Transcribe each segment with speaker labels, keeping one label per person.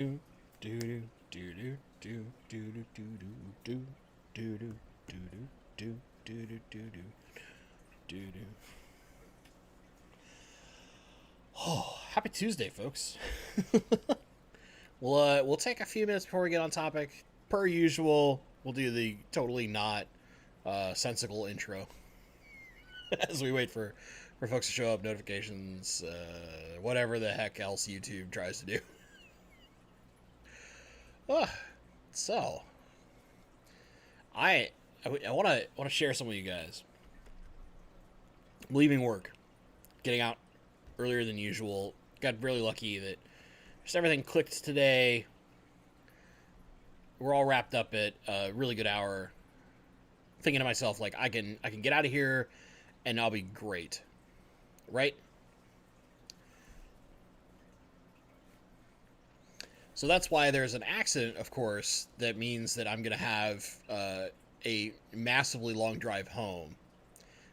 Speaker 1: do do do do do do do do do do do do do do do do do do. Oh, happy Tuesday, folks. We'll take a few minutes before we get on topic. Per usual, we'll do the totally not sensical intro as we wait for folks to show up, notifications, whatever the heck else YouTube tries to do. Oh, so I want to share some with you guys. I'm leaving work, getting out earlier than usual. Got really lucky that just everything clicked today. We're all wrapped up at a really good hour. Thinking to myself, like, I can get out of here and I'll be great, right? So that's why there's an accident, of course, that means that I'm going to have a massively long drive home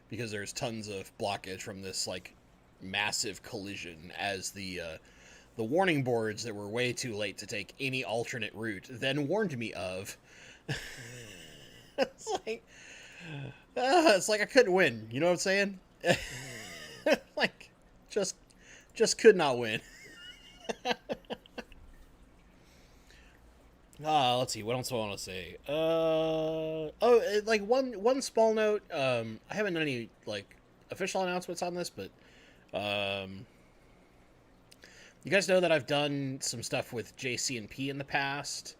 Speaker 1: because there's tons of blockage from this, like, massive collision as the warning boards that were way too late to take any alternate route then warned me of. it's like it's like I couldn't win. You know what I'm saying? like, just could not win. Let's see. What else do I want to say? Like one small note. I haven't done any like official announcements on this, but you guys know that I've done some stuff with JC&P in the past.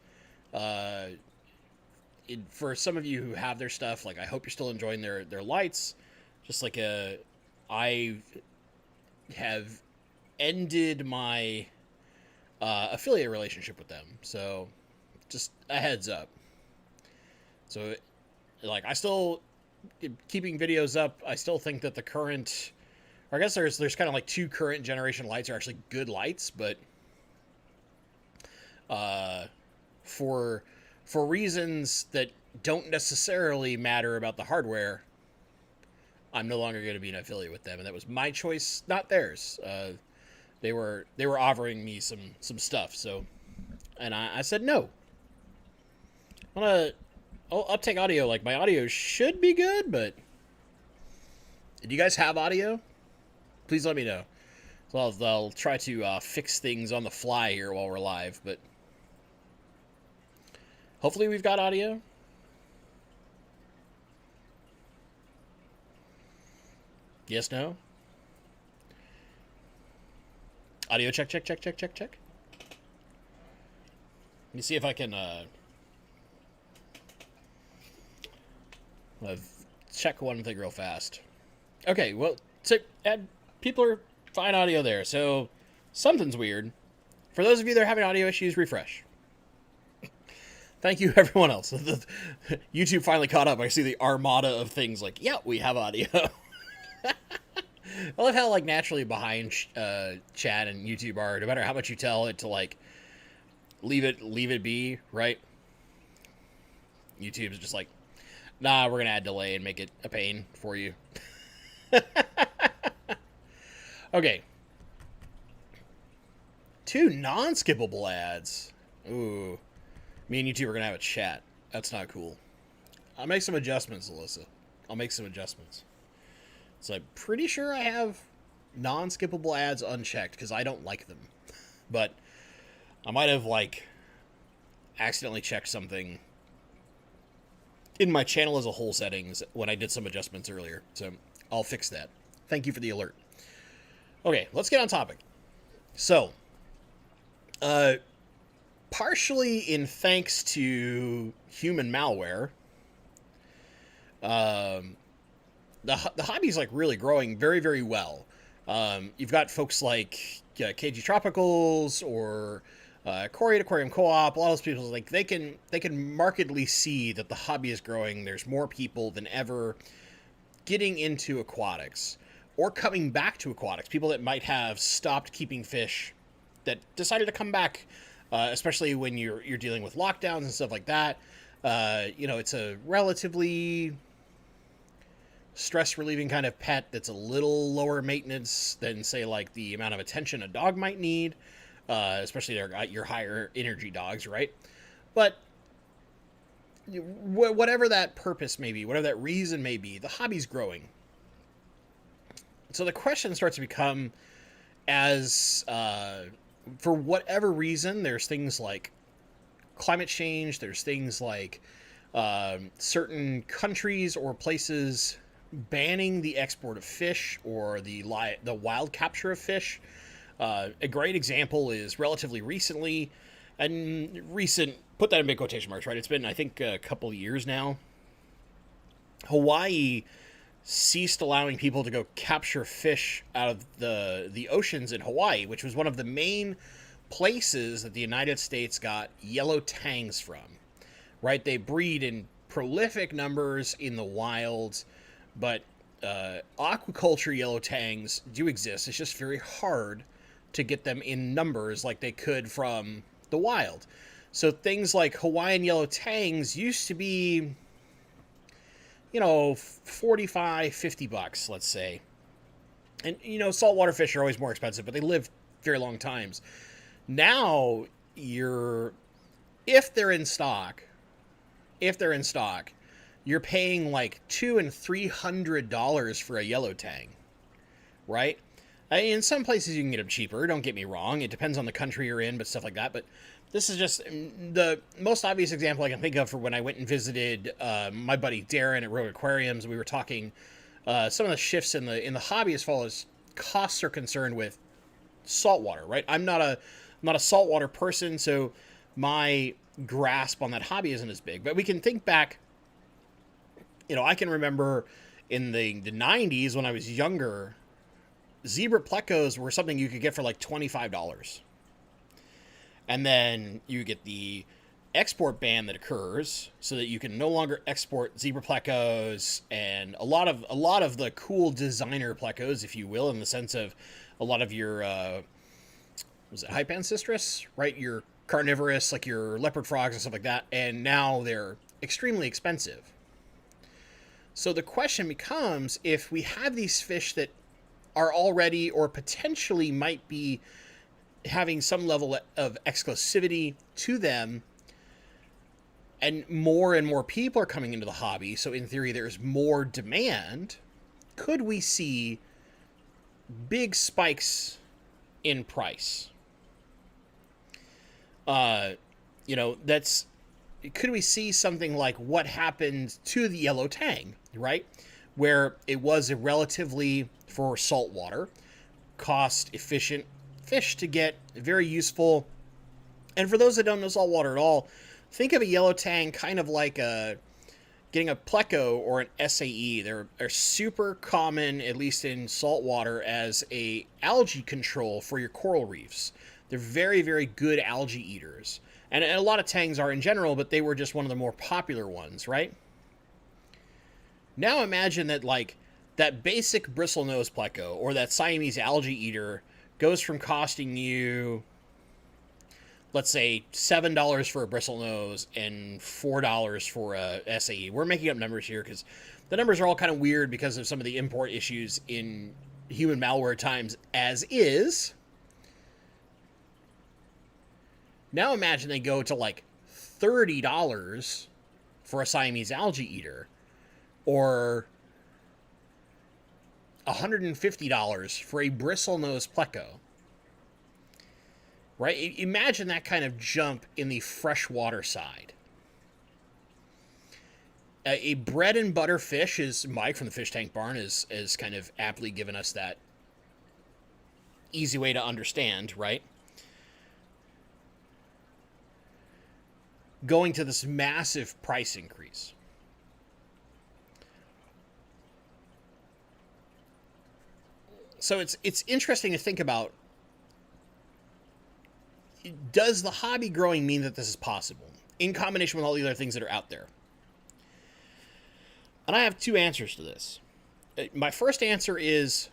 Speaker 1: For some of you who have their stuff, like I hope you're still enjoying their lights. Just like I have ended my affiliate relationship with them, so just a heads up. So, like, I still keeping videos up. I still think that the current, or I guess there's kind of like two current generation lights are actually good lights, but for reasons that don't necessarily matter about the hardware, I'm no longer going to be an affiliate with them, and that was my choice, not theirs. They were offering me some stuff, so, and I said no. I'll uptake audio. Like, my audio should be good, but do you guys have audio? Please let me know. So I'll try to fix things on the fly here while we're live, but hopefully we've got audio. Yes, no? Audio check. Let me see if I can check one thing real fast. Okay, well, so people are fine audio there, so something's weird. For those of you that are having audio issues, refresh. Thank you, everyone else. YouTube finally caught up. I see the armada of things like, yeah, we have audio. I love how, like, naturally behind chat and YouTube are, no matter how much you tell it to, like, leave it be, right? YouTube's just like, nah, we're gonna add delay and make it a pain for you. Okay. 2 non-skippable ads. Ooh. Me and YouTube are gonna have a chat. That's not cool. I'll make some adjustments, Alyssa. I'll make some adjustments. So I'm pretty sure I have non-skippable ads unchecked because I don't like them. But I might have, like, accidentally checked something in my channel as a whole settings when I did some adjustments earlier. So I'll fix that. Thank you for the alert. Okay, let's get on topic. So, partially in thanks to human malware, the hobby's, like, really growing very, very well. You've got folks like KG Tropicals or Corey Aquarium Co-op. A lot of those people, like, they can markedly see that the hobby is growing. There's more people than ever getting into aquatics or coming back to aquatics. People that might have stopped keeping fish that decided to come back, especially when you're dealing with lockdowns and stuff like that. It's a relatively stress relieving kind of pet that's a little lower maintenance than, say, like the amount of attention a dog might need. especially your higher energy dogs, right? But whatever that purpose may be, whatever that reason may be, the hobby's growing. So the question starts to become, as for whatever reason, there's things like climate change, there's things like certain countries or places banning the export of fish or the wild capture of fish. A great example is relatively recently, and recent, put that in big quotation marks, right? It's been, I think, a couple of years now. Hawaii ceased allowing people to go capture fish out of the oceans in Hawaii, which was one of the main places that the United States got yellow tangs from, right? They breed in prolific numbers in the wilds, but aquaculture yellow tangs do exist. It's just very hard to get them in numbers like they could from the wild. So things like Hawaiian yellow tangs used to be, you know, 45, 50 bucks, let's say. And, you know, saltwater fish are always more expensive, but they live very long times. Now, if they're in stock, you're paying like $200 and $300 for a yellow tang, right? In some places you can get them cheaper, don't get me wrong. It depends on the country you're in, but stuff like that. But this is just the most obvious example I can think of for when I went and visited my buddy Darren at Rogue Aquariums. We were talking some of the shifts in the hobby as far as costs are concerned with saltwater, right? I'm not a saltwater person, so my grasp on that hobby isn't as big. But we can think back, you know, I can remember in the 90s when I was younger, zebra plecos were something you could get for like $25. And then you get the export ban that occurs so that you can no longer export zebra plecos and a lot of the cool designer plecos, if you will, in the sense of a lot of your was it Hypancistris, right? Your carnivorous, like your leopard frogs and stuff like that, and now they're extremely expensive. So the question becomes, if we have these fish that are already or potentially might be having some level of exclusivity to them, and more people are coming into the hobby, so in theory there's more demand, could we see big spikes in price? You know, could we see something like what happened to the yellow tang, right? Where it was a relatively, for saltwater, cost-efficient fish to get, very useful. And for those that don't know saltwater at all, think of a yellow tang kind of like getting a pleco or an SAE. They're super common, at least in saltwater, as a algae control for your coral reefs. They're very, very good algae eaters. And a lot of tangs are in general, but they were just one of the more popular ones, right? Now imagine that, like, that basic bristlenose pleco or that Siamese algae eater goes from costing you, let's say, $7 for a bristlenose and $4 for a SAE. We're making up numbers here because the numbers are all kind of weird because of some of the import issues in human malware times as is. Now imagine they go to like $30 for a Siamese algae eater, or $150 for a bristlenose pleco. Right? Imagine that kind of jump in the freshwater side. A bread and butter fish, is Mike from the Fish Tank Barn is kind of aptly given us that easy way to understand, right? Going to this massive price increase. So it's interesting to think about, does the hobby growing mean that this is possible in combination with all the other things that are out there? And I have two answers to this. My first answer is,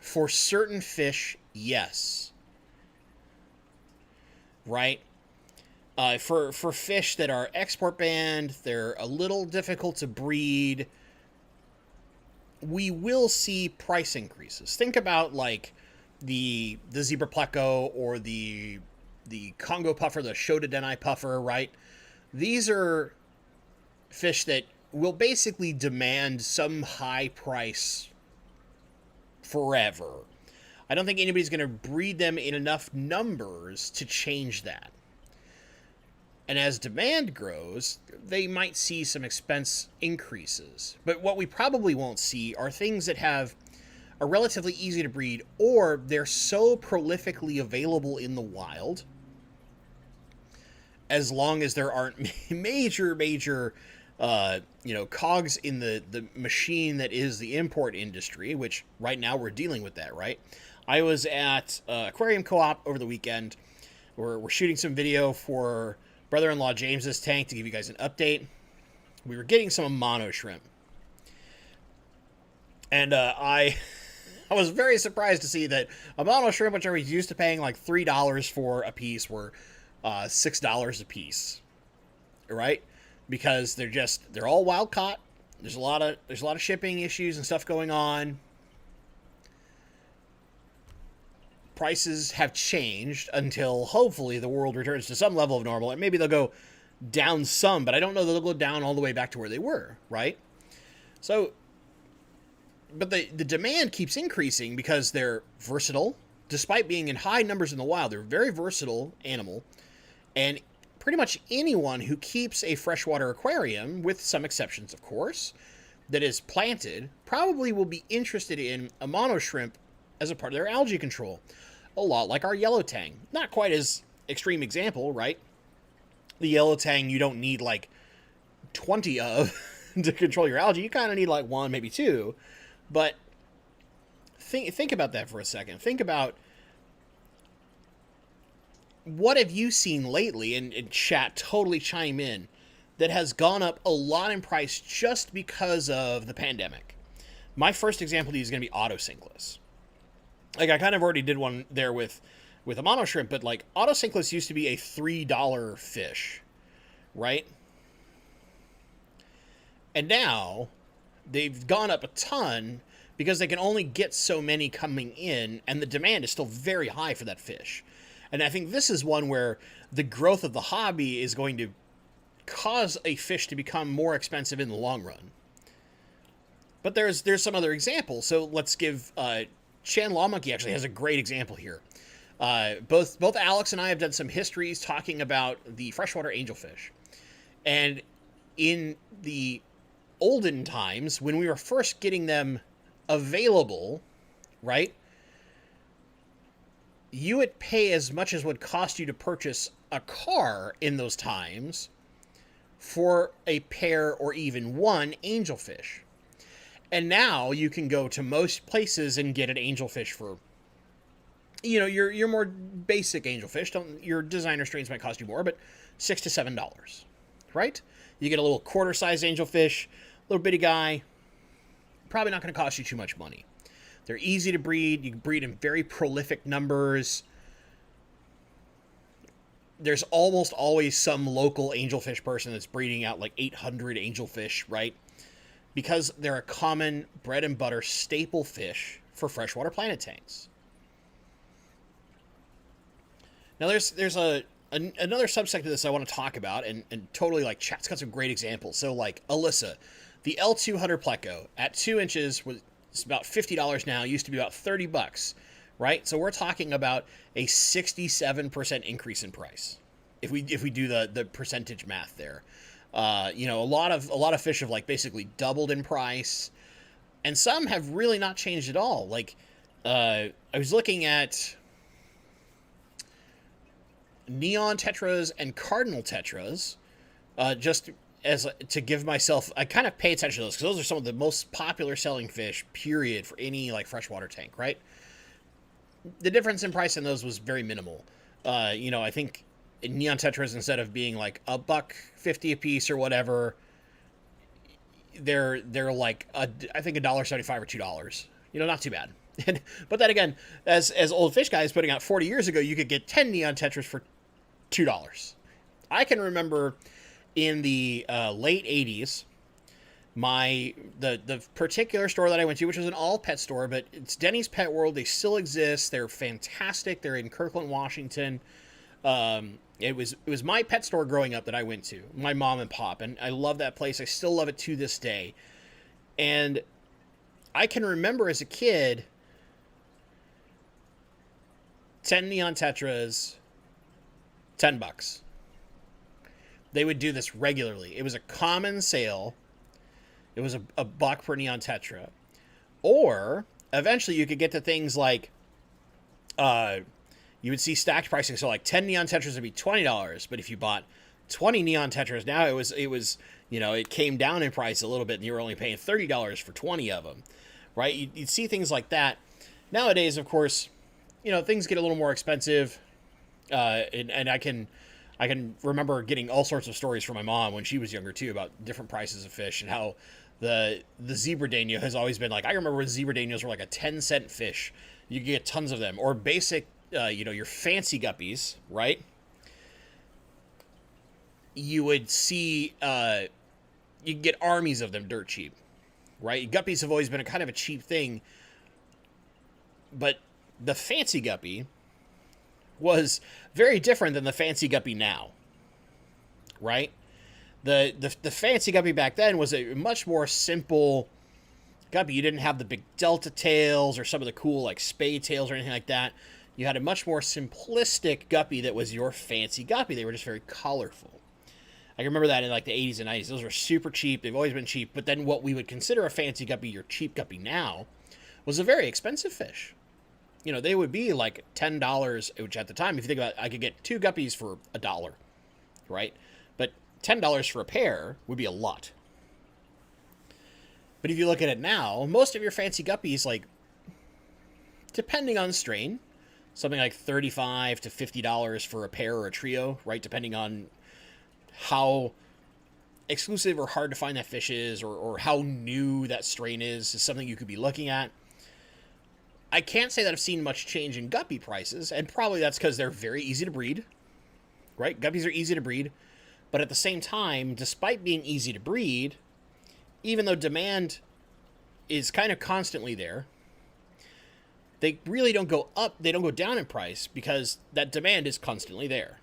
Speaker 1: for certain fish, yes. Right? For fish that are export banned, they're a little difficult to breed, we will see price increases. Think about, like, the zebra pleco or the Congo puffer, the Shotodenai puffer, right? These are fish that will basically demand some high price forever. I don't think anybody's going to breed them in enough numbers to change that. And as demand grows, they might see some expense increases. But what we probably won't see are things that are relatively easy to breed, or they're so prolifically available in the wild, as long as there aren't major cogs in the machine that is the import industry, which right now we're dealing with that, right? I was at Aquarium Co-op over the weekend. We're shooting some video for brother-in-law James's tank to give you guys an update. We were getting some mono shrimp. And I was very surprised to see that a mono shrimp, which I was used to paying like $3 for a piece, were $6 a piece. Right? Because they're all wild caught. There's a lot of shipping issues and stuff going on. Prices have changed until hopefully the world returns to some level of normal, and maybe they'll go down some, but I don't know that they'll go down all the way back to where they were, right? So, but the demand keeps increasing because they're versatile. Despite being in high numbers in the wild, they're a very versatile animal, and pretty much anyone who keeps a freshwater aquarium, with some exceptions of course, that is planted, probably will be interested in a mono shrimp as a part of their algae control. A lot like our yellow tang. Not quite as extreme example, right? The yellow tang you don't need like 20 of to control your algae. You kind of need like one, maybe two. But think about that for a second. Think about what have you seen lately, and chat, totally chime in, that has gone up a lot in price just because of the pandemic. My first example to use is going to be autosinkless. Like, I kind of already did one there with a mono shrimp, but like autosinkless used to be a $3 fish, right? And now they've gone up a ton because they can only get so many coming in, and the demand is still very high for that fish. And I think this is one where the growth of the hobby is going to cause a fish to become more expensive in the long run. But there's some other examples. So let's give Chan Law Monkey actually has a great example here. Both Alex and I have done some histories talking about the freshwater angelfish. And in the olden times, when we were first getting them available, right, you would pay as much as would cost you to purchase a car in those times for a pair or even one angelfish. And now you can go to most places and get an angelfish for, you know, your more basic angelfish. Your designer strains might cost you more, but $6 to $7, right? You get a little quarter-sized angelfish, little bitty guy, probably not going to cost you too much money. They're easy to breed. You can breed in very prolific numbers. There's almost always some local angelfish person that's breeding out like 800 angelfish, right? Because they're a common bread and butter staple fish for freshwater planet tanks. Now there's another subsect of this I want to talk about, and totally, like, chat's got some great examples. So like Alyssa, the L200 pleco at 2 inches it's about $50 now. Used to be about $30, right? So we're talking about a 67% increase in price if we do the percentage math there. A lot of fish have like basically doubled in price, and some have really not changed at all. Like I was looking at neon tetras and cardinal tetras, just as to give myself, I kind of pay attention to those because those are some of the most popular selling fish, period, for any like freshwater tank, right? The difference in price in those was very minimal. I think neon tetras, instead of being like $1.50 a piece or whatever, they're like I think $1.75 or $2. Not too bad. But then again, as old fish guys putting out 40 years ago, you could get 10 neon tetras for $2. I can remember in the late 80s, The particular store that I went to, which was an all pet store, but it's Denny's Pet World. They still exist. They're fantastic. They're in Kirkland, Washington. It was my pet store growing up that I went to, my mom and pop, and I love that place. I still love it to this day. And I can remember as a kid, 10 neon tetras, $10. They would do this regularly. It was a common sale. It was a buck per neon tetra. Or eventually you could get to things like you would see stacked pricing. So like 10 neon tetras would be $20, but if you bought 20 neon tetras, now it was it came down in price a little bit, and you were only paying $30 for 20 of them, right? You'd see things like that. Nowadays, of course, things get a little more expensive, and I can remember getting all sorts of stories from my mom when she was younger too about different prices of fish and how the zebra dania has always been like, I remember when zebra danias were like a 10-cent fish. You could get tons of them, or basic, your fancy guppies, right? You would see, you could get armies of them dirt cheap, right? Guppies have always been a kind of a cheap thing, but the fancy guppy was very different than the fancy guppy now, right? The fancy guppy back then was a much more simple guppy. You didn't have the big delta tails or some of the cool like spade tails or anything like that. You had a much more simplistic guppy that was your fancy guppy. They were just very colorful. I can remember that in like the 80s and 90s. Those were super cheap. They've always been cheap. But then what we would consider a fancy guppy, your cheap guppy now, was a very expensive fish. They would be like $10, which at the time, if you think about it, I could get 2 guppies for $1, right? But $10 for a pair would be a lot. But if you look at it now, most of your fancy guppies, like, depending on strain, something like $35 to $50 for a pair or a trio, right? Depending on how exclusive or hard to find that fish is, or how new that strain is something you could be looking at. I can't say that I've seen much change in guppy prices, and probably that's because they're very easy to breed, right? Guppies are easy to breed, but at the same time, despite being easy to breed, even though demand is kind of constantly there, they really don't go up, they don't go down in price, because that demand is constantly there,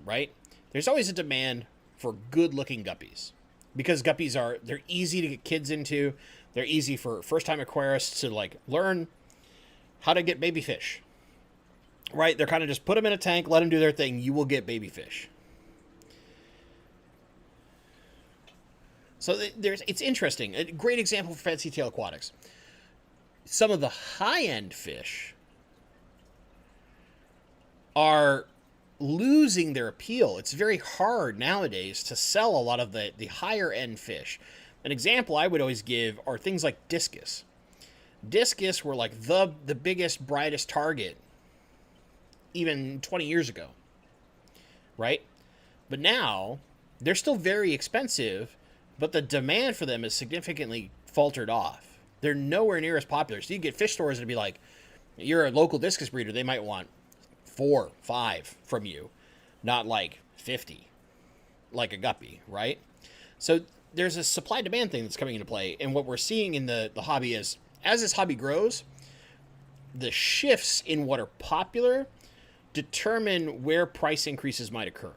Speaker 1: right? There's always a demand for good-looking guppies, because guppies they're easy to get kids into, they're easy for first-time aquarists to like learn how to get baby fish, right? They're kind of just put them in a tank, let them do their thing, you will get baby fish. So it's interesting. A great example for fancy tail aquatics. Some of the high-end fish are losing their appeal. It's very hard nowadays to sell a lot of the higher-end fish. An example I would always give are things like discus. Discus were like the biggest, brightest target even 20 years ago, right? But now, they're still very expensive, but the demand for them is significantly faltered off. They're nowhere near as popular. So you get fish stores that'd be like, you're a local discus breeder, they might want 4, 5 from you, not like 50, like a guppy, right? So there's a supply-demand thing that's coming into play, and what we're seeing in the hobby is, as this hobby grows, the shifts in what are popular determine where price increases might occur,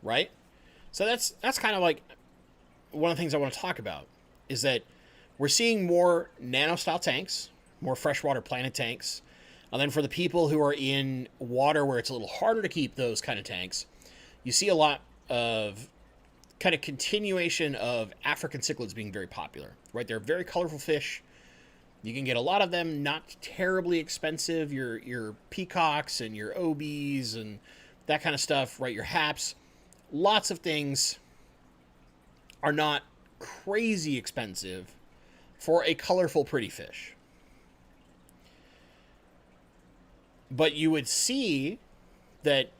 Speaker 1: right? So that's kind of like one of the things I want to talk about, is that we're seeing more nano-style tanks, more freshwater planted tanks, and then for the people who are in water where it's a little harder to keep those kind of tanks, you see a lot of kind of continuation of African cichlids being very popular, right? They're very colorful fish. You can get a lot of them, not terribly expensive. Your peacocks and your obies and that kind of stuff, right? Your haps, lots of things are not crazy expensive for a colorful, pretty fish. But you would see that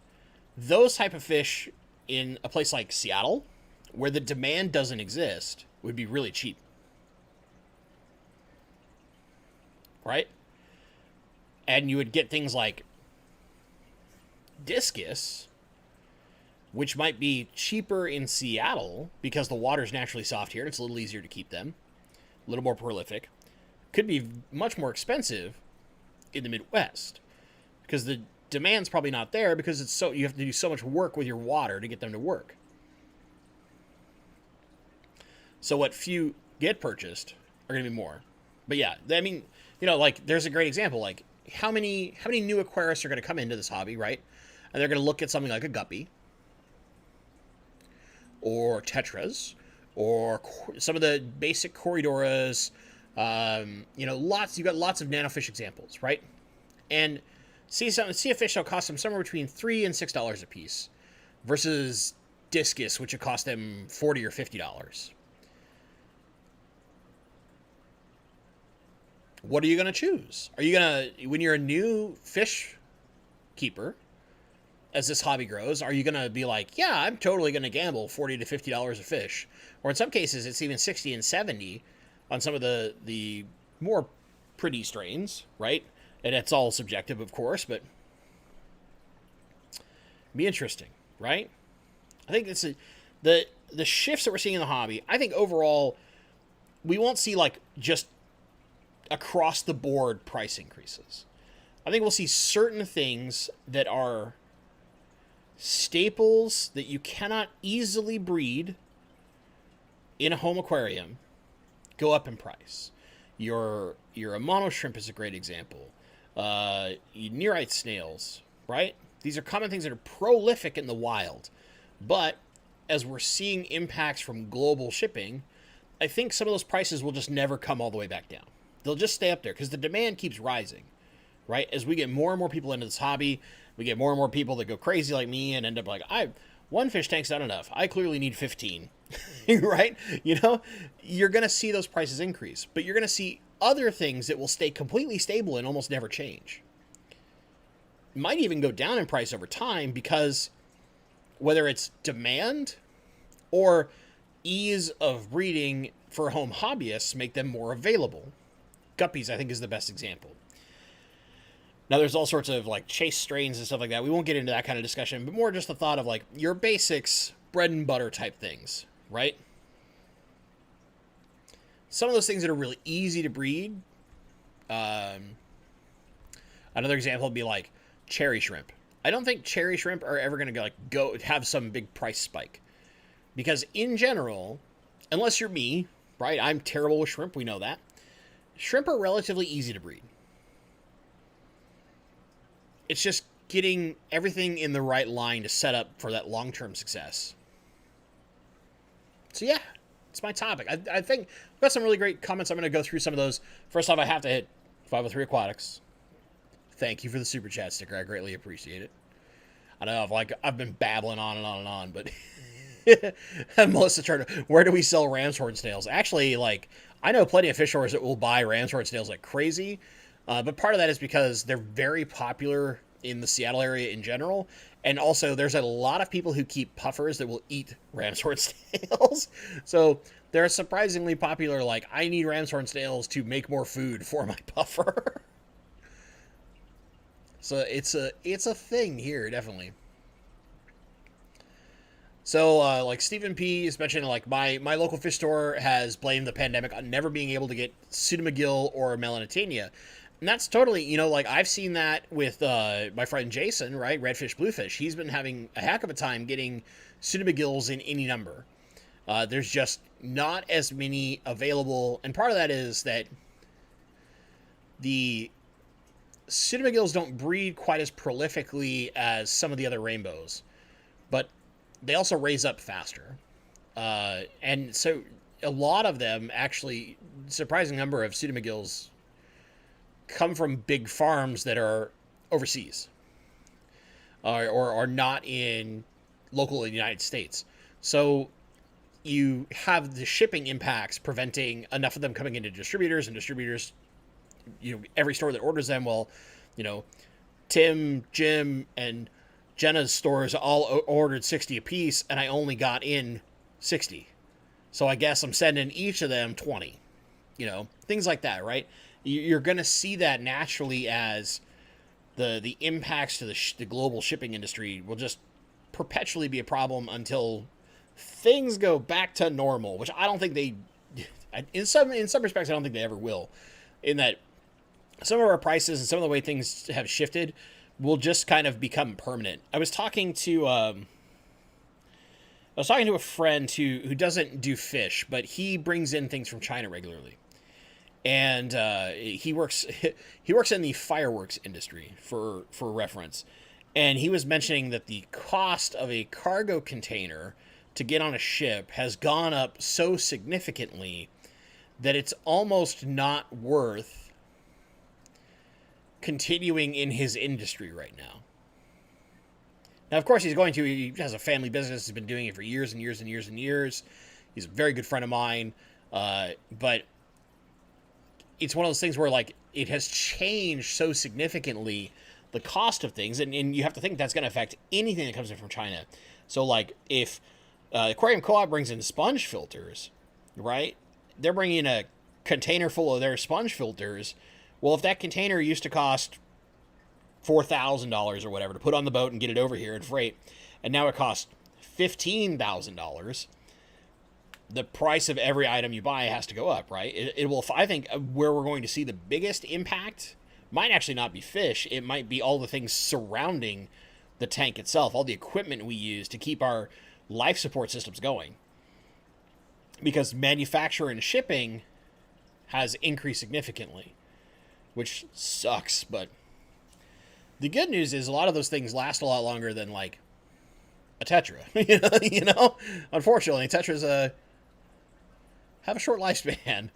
Speaker 1: those type of fish in a place like Seattle, where the demand doesn't exist, would be really cheap. Right? And you would get things like discus which might be cheaper in Seattle because the water's naturally soft here and it's a little easier to keep them, a little more prolific, could be much more expensive in the Midwest because the demand's probably not there because it's so you have to do so much work with your water to get them to work. So what few get purchased are going to be more. But yeah, I mean, like there's a great example. Like how many new aquarists are going to come into this hobby, right? And they're going to look at something like a Guppy or Tetras or some of the basic Corridoras. You've got lots of nanofish examples, right? And see a fish that'll cost them somewhere between $3 and $6 a piece versus discus, which would cost them $40 or $50. What are you going to choose? Are you going to, when you're a new fish keeper, as this hobby grows, are you going to be like, yeah, I'm totally going to gamble $40 to $50 a fish? Or in some cases, it's even 60 and 70 on some of the more pretty strains, right? And it's all subjective, of course, but be interesting, right? I think it's the shifts that we're seeing in the hobby. I think overall, we won't see like just across the board price increases. I think we'll see certain things that are staples that you cannot easily breed in a home aquarium go up in price. Your mono shrimp is a great example. Nearite snails, right? These are common things that are prolific in the wild, but as we're seeing impacts from global shipping, I think some of those prices will just never come all the way back down. They'll just stay up there because the demand keeps rising, right? As we get more and more people into this hobby, we get more and more people that go crazy like me and end up like, one fish tank's not enough. I clearly need 15, right? You're going to see those prices increase, but you're going to see other things that will stay completely stable and almost never change. Might even go down in price over time because whether it's demand or ease of breeding for home hobbyists make them more available. Guppies, I think, is the best example. Now, there's all sorts of like chase strains and stuff like that. We won't get into that kind of discussion, but more just the thought of like your basics, bread and butter type things, right? Some of those things that are really easy to breed. Another example would be like cherry shrimp. I don't think cherry shrimp are ever going to go have some big price spike because in general, unless you're me, right? I'm terrible with shrimp. We know that. Shrimp are relatively easy to breed. It's just getting everything in the right line to set up for that long-term success. So yeah, it's my topic. I think I've got some really great comments. I'm going to go through some of those. First off, I have to hit 503 Aquatics. Thank you for the super chat sticker. I greatly appreciate it. I know I've been babbling on and on and on, but Melissa Turner, where do we sell ram's horn snails? Actually, I know plenty of fish stores that will buy ram's horn snails like crazy. But part of that is because they're very popular in the Seattle area in general. And also, there's a lot of people who keep puffers that will eat ram's horn snails. So they're surprisingly popular. I need ram's horn snails to make more food for my puffer. So it's a thing here, definitely. So, Stephen P. is mentioning, my local fish store has blamed the pandemic on never being able to get pseudomcgill or melanitania. And that's totally, I've seen that with my friend Jason, right? Redfish, Bluefish. He's been having a heck of a time getting pseudomcgills in any number. There's just not as many available. And part of that is that the pseudomcgills don't breed quite as prolifically as some of the other rainbows. But they also raise up faster. And so a lot of them, actually, surprising number of pseudomcgills come from big farms that are overseas or are not in local in the United States. So you have the shipping impacts preventing enough of them coming into distributors, and distributors, every store that orders them, Tim, Jim, and Jenna's stores all ordered 60 a piece, and I only got in 60. So I guess I'm sending each of them 20, things like that, right? You're going to see that naturally as the impacts to the global shipping industry will just perpetually be a problem until things go back to normal, which I don't think they, in some respects, I don't think they ever will. In that some of our prices and some of the way things have shifted will just kind of become permanent. I was talking to a friend who doesn't do fish, but he brings in things from China regularly, and he works in the fireworks industry for reference, and he was mentioning that the cost of a cargo container to get on a ship has gone up so significantly that it's almost not worth continuing in his industry right now. Now, of course, he has a family business. He's been doing it for years and years and years and years. He's a very good friend of mine. But it's one of those things where, like, it has changed so significantly, the cost of things. And you have to think that's going to affect anything that comes in from China. So, like, if Aquarium Co-op brings in sponge filters, right? They're bringing in a container full of their sponge filters. Well, if that container used to cost $4,000 or whatever to put on the boat and get it over here and freight, and now it costs $15,000, the price of every item you buy has to go up, right? It will. I think where we're going to see the biggest impact might actually not be fish. It might be all the things surrounding the tank itself, all the equipment we use to keep our life support systems going. Because manufacture and shipping has increased significantly, which sucks, but the good news is a lot of those things last a lot longer than, like, a Tetra. you know? Unfortunately, Tetras have a short lifespan,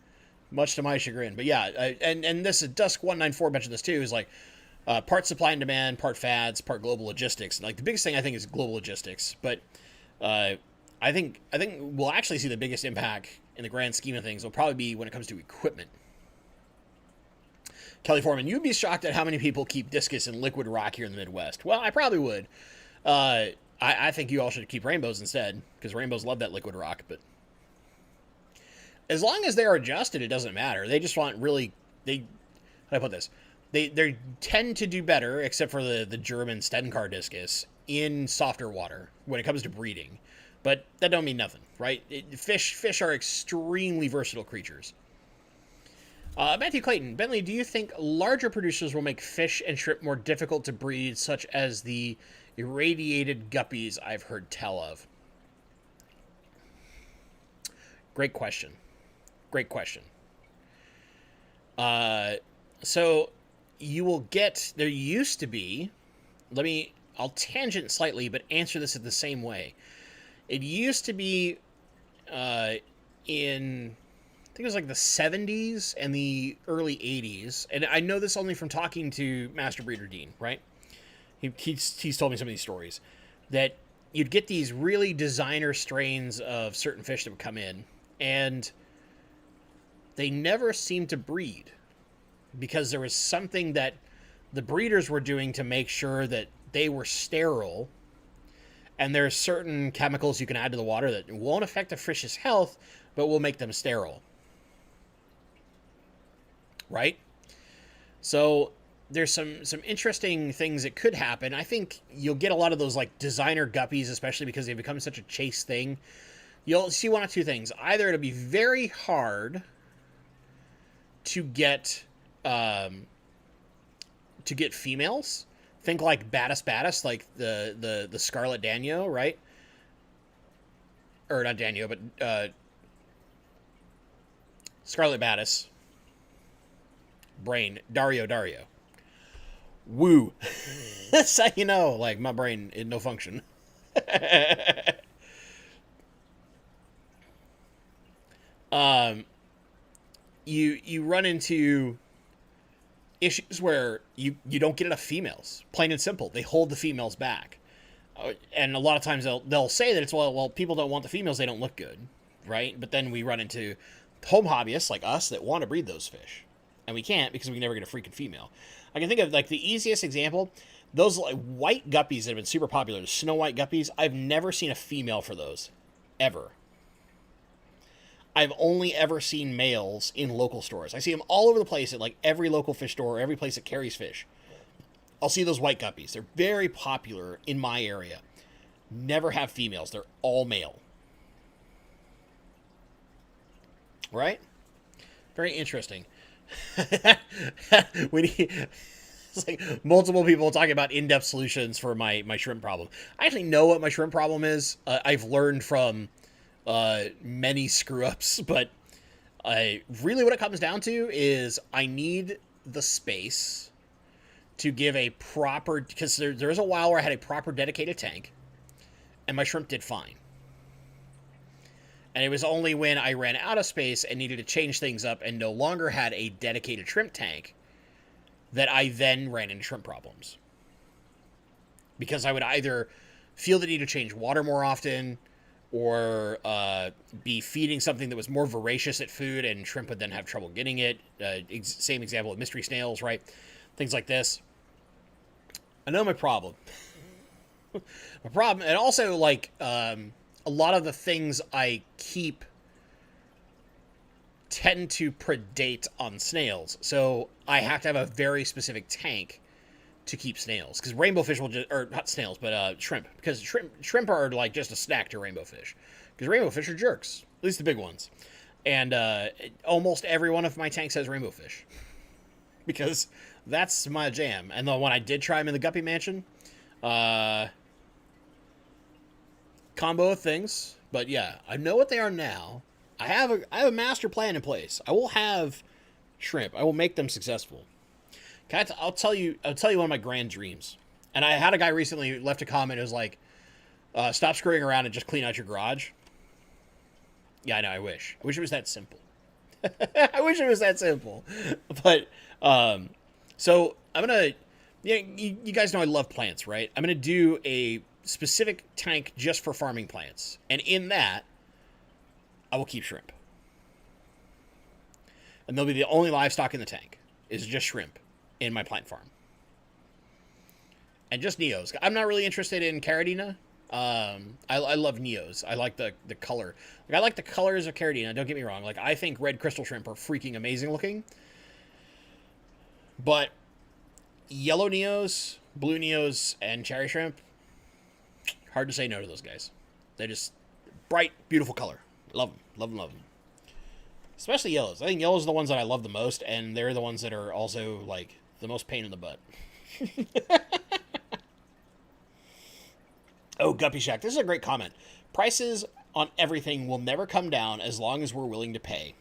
Speaker 1: much to my chagrin. But yeah, and this Dusk194 mentioned this too, is like part supply and demand, part fads, part global logistics. And, like, the biggest thing I think is global logistics, but I think we'll actually see the biggest impact in the grand scheme of things will probably be when it comes to equipment. Kelly Foreman, you'd be shocked at how many people keep discus and liquid rock here in the Midwest. Well, I probably would. I think you all should keep rainbows instead, because rainbows love that liquid rock. But as long as they're adjusted, it doesn't matter. They just want really, how do I put this? They tend to do better, except for the German Stenkar discus, in softer water when it comes to breeding. But that don't mean nothing, right? Fish are extremely versatile creatures. Matthew Clayton, Bentley, do you think larger producers will make fish and shrimp more difficult to breed, such as the irradiated guppies I've heard tell of? Great question. So you will get, there used to be, I'll tangent slightly, but answer this in the same way. It used to be in, I think it was like the 70s and the early 80s. And I know this only from talking to Master Breeder Dean, right? He's told me some of these stories. That you'd get these really designer strains of certain fish that would come in. And they never seemed to breed. Because there was something that the breeders were doing to make sure that they were sterile. And there's certain chemicals you can add to the water that won't affect the fish's health, but will make them sterile. Right? So there's some interesting things that could happen. I think you'll get a lot of those, like, designer guppies, especially because they've become such a chase thing. You'll see one of two things. Either it'll be very hard to get females. Think like Batis, like the Scarlet Danio, right? Or not Danio, but Scarlet Batis. Brain, Dario. Woo. That's how you know, like, my brain is no function. You run into issues where you don't get enough females. Plain and simple. They hold the females back. And a lot of times they'll say that it's, well, people don't want the females, they don't look good, right? But then we run into home hobbyists like us that want to breed those fish. And we can't because we can never get a freaking female. I can think of, like, the easiest example, those, like, white guppies that have been super popular, the snow white guppies. I've never seen a female for those. Ever. I've only ever seen males in local stores. I see them all over the place at, like, every local fish store or every place that carries fish. I'll see those white guppies. They're very popular in my area. never have females. They're all male. Right? Very interesting. It's like multiple people talking about in-depth solutions for my shrimp problem. I actually know what my shrimp problem is. I've learned from many screw-ups, but really what it comes down to is I need the space to give a proper... Because there was a while where I had a proper dedicated tank, and my shrimp did fine. And it was only when I ran out of space and needed to change things up and no longer had a dedicated shrimp tank that I then ran into shrimp problems. Because I would either feel the need to change water more often or be feeding something that was more voracious at food and shrimp would then have trouble getting it. Same example with mystery snails, right? Things like this. I know my problem. My problem, and also like a lot of the things I keep tend to predate on snails. So I have to have a very specific tank to keep snails. Because rainbow fish will just... Or not snails, but shrimp. Because shrimp are like just a snack to rainbow fish. Because rainbow fish are jerks. At least the big ones. And almost every one of my tanks has rainbow fish. Because that's my jam. And the one I did try them in the Guppy mansion. Combo of things. But yeah, I know what they are now. I have a master plan in place. I will have shrimp. I will make them successful. I'll tell you one of my grand dreams. And I had a guy recently left a comment. It was like, stop screwing around and just clean out your garage. Yeah, I know. I wish it was that simple. I wish it was that simple. But so I'm gonna. Yeah, you guys know I love plants, right? I'm gonna do a specific tank just for farming plants, and in that, I will keep shrimp. And they'll be the only livestock in the tank is just shrimp in my plant farm. And just Neos. I'm not really interested in Caridina. I love Neos. I like the color. Like, I like the colors of Caridina, don't get me wrong. Like, I think red crystal shrimp are freaking amazing looking. But yellow Neos, blue Neos, and cherry shrimp, hard to say no to those guys. They're just bright, beautiful color. Love them. Love them, love them. Especially yellows. I think yellows are the ones that I love the most, and they're the ones that are also, like, the most pain in the butt. Oh, Guppy Shack. This is a great comment. Prices on everything will never come down as long as we're willing to pay.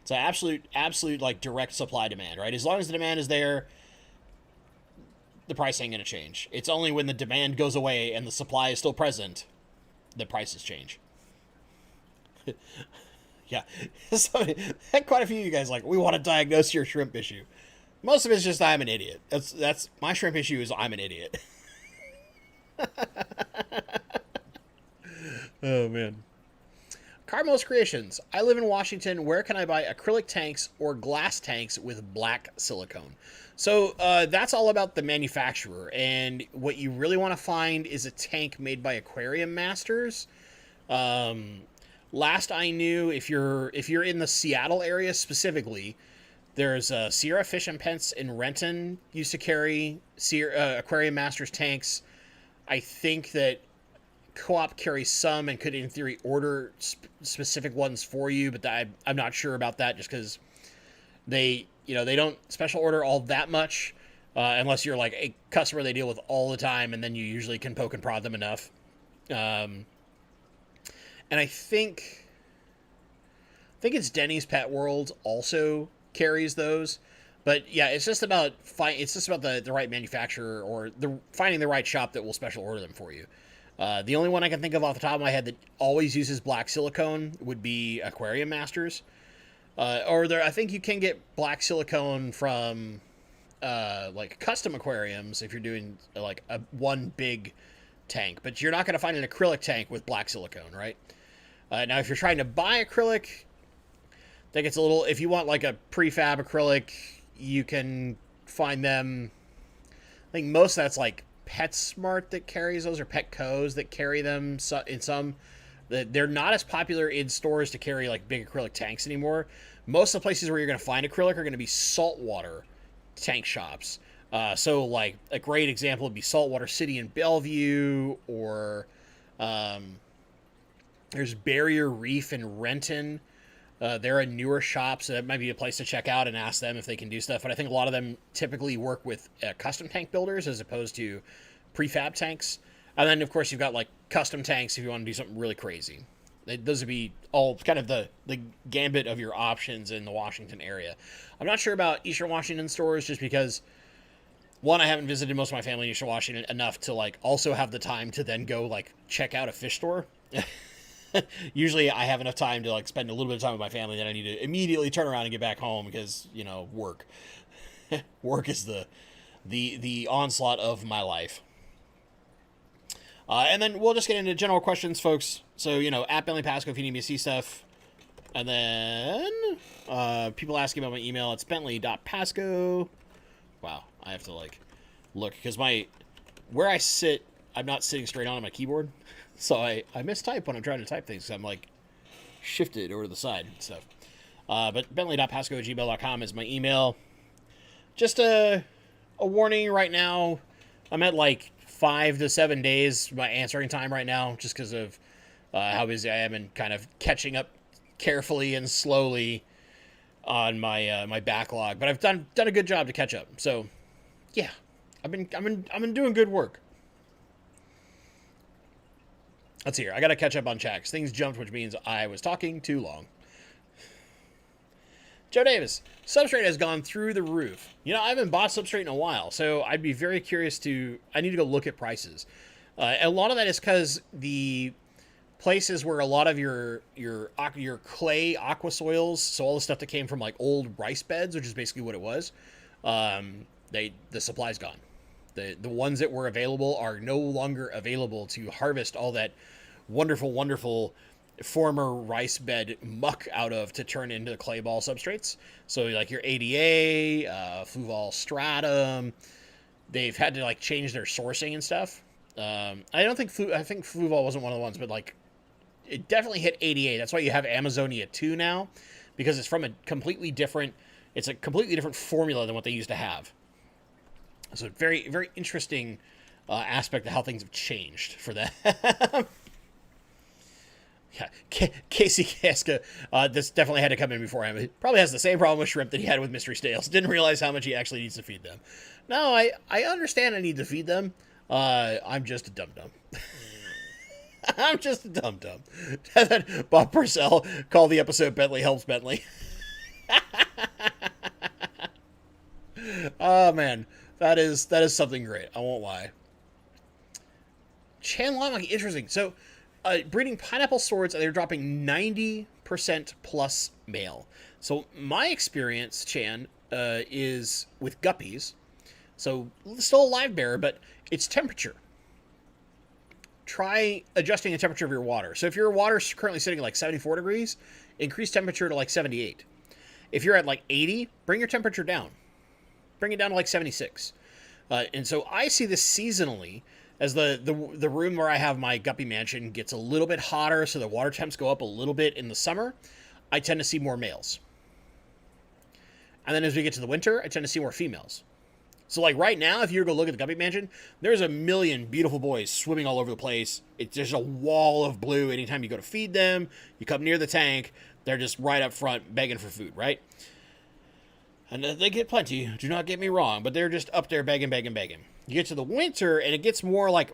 Speaker 1: It's an absolute, like, direct supply demand, right? As long as the demand is there, the price ain't going to change. It's only when the demand goes away and the supply is still present, the prices change. Yeah. So, quite a few of you guys like, we want to diagnose your shrimp issue. Most of it's just I'm an idiot. That's my shrimp issue is I'm an idiot. Oh, man. Carmel's Creations. I live in Washington. Where can I buy acrylic tanks or glass tanks with black silicone? So that's all about the manufacturer. And what you really want to find is a tank made by Aquarium Masters. Last I knew, if you're in the Seattle area specifically, there's Sierra Fish and Pence in Renton used to carry Aquarium Masters tanks. I think that Co-op carries some and could, in theory, order specific ones for you, but I'm not sure about that just because they don't special order all that much unless you're like a customer they deal with all the time, and then you usually can poke and prod them enough. And I think it's Denny's Pet World also carries those. But yeah, it's just about the right manufacturer or finding the right shop that will special order them for you. The only one I can think of off the top of my head that always uses black silicone would be Aquarium Masters. I think you can get black silicone from like custom aquariums if you're doing like one big tank, but you're not going to find an acrylic tank with black silicone, right? Now, if you're trying to buy acrylic, I think it's a little. If you want like a prefab acrylic, you can find them. I think most of that's like PetSmart that carries those, or Petco's that carry them. In some, they're not as popular in stores to carry like big acrylic tanks anymore. Most of the places where you're going to find acrylic are going to be saltwater tank shops. So, like, a great example would be Saltwater City in Bellevue, or there's Barrier Reef in Renton. They're a newer shop, so that might be a place to check out and ask them if they can do stuff. But I think a lot of them typically work with custom tank builders as opposed to prefab tanks. And then, of course, you've got, like, custom tanks if you want to do something really crazy. Those would be all kind of the gambit of your options in the Washington area. I'm not sure about Eastern Washington stores just because, one, I haven't visited most of my family in Eastern Washington enough to, like, also have the time to then go, like, check out a fish store. Usually I have enough time to, like, spend a little bit of time with my family, then I need to immediately turn around and get back home because, you know, work. Work is the onslaught of my life. And then we'll just get into general questions, folks. So, you know, at Bentley Pasco if you need me to see stuff. And then people asking about my email. It's bentley.pasco. Wow, I have to, like, look. Because where I sit, I'm not sitting straight on my keyboard. So I mistype when I'm trying to type things. I'm, like, shifted over to the side and stuff. But bentley.pasco@gmail.com is my email. Just a warning right now. I'm at, like, 5 to 7 days my answering time right now, just because of how busy I am and kind of catching up carefully and slowly on my backlog. But I've done a good job to catch up. So yeah, I've been doing good work. Let's see here. I got to catch up on checks. Things jumped, which means I was talking too long. Joe Davis, Substrate has gone through the roof. You know, I haven't bought Substrate in a while, so I'd be very curious I need to go look at prices. A lot of that is because the places where a lot of your clay aqua soils, so all the stuff that came from, like, old rice beds, which is basically what it was, the supply's gone. The ones that were available are no longer available to harvest all that wonderful former rice bed muck out of to turn into clay ball substrates. So, like, your ADA, Fluval Stratum, they've had to, like, change their sourcing and stuff. I think Fluval wasn't one of the ones, but, like, it definitely hit ADA. That's why you have Amazonia 2 now, because it's from a completely different formula than what they used to have. So very, very interesting aspect of how things have changed for that. Yeah, Casey Casca, this definitely had to come in before him. He probably has the same problem with shrimp that he had with Mystery Snails. Didn't realize how much he actually needs to feed them. No, I understand I need to feed them. I'm just a dum-dum. I'm just a dum-dum. And then Bob Purcell called the episode Bentley Helps Bentley. Oh, man. That is something great. I won't lie. Chan Lamaki, interesting. So, breeding pineapple swords, they're dropping 90% plus male. So, my experience, Chan, is with guppies. So, still a live bearer, but it's temperature. Try adjusting the temperature of your water. So, if your water's currently sitting at like 74 degrees, increase temperature to like 78. If you're at like 80, bring your temperature down. Bring it down to like 76. And so I see this seasonally as the room where I have my guppy mansion gets a little bit hotter, so the water temps go up a little bit in the summer. I tend to see more males. And then as we get to the winter, I tend to see more females. So, like, right now, if you were to go look at the guppy mansion, there's a million beautiful boys swimming all over the place. It's just a wall of blue. Anytime you go to feed them, you come near the tank, they're just right up front begging for food, right? And they get plenty, do not get me wrong, but they're just up there begging. You get to the winter, and it gets more like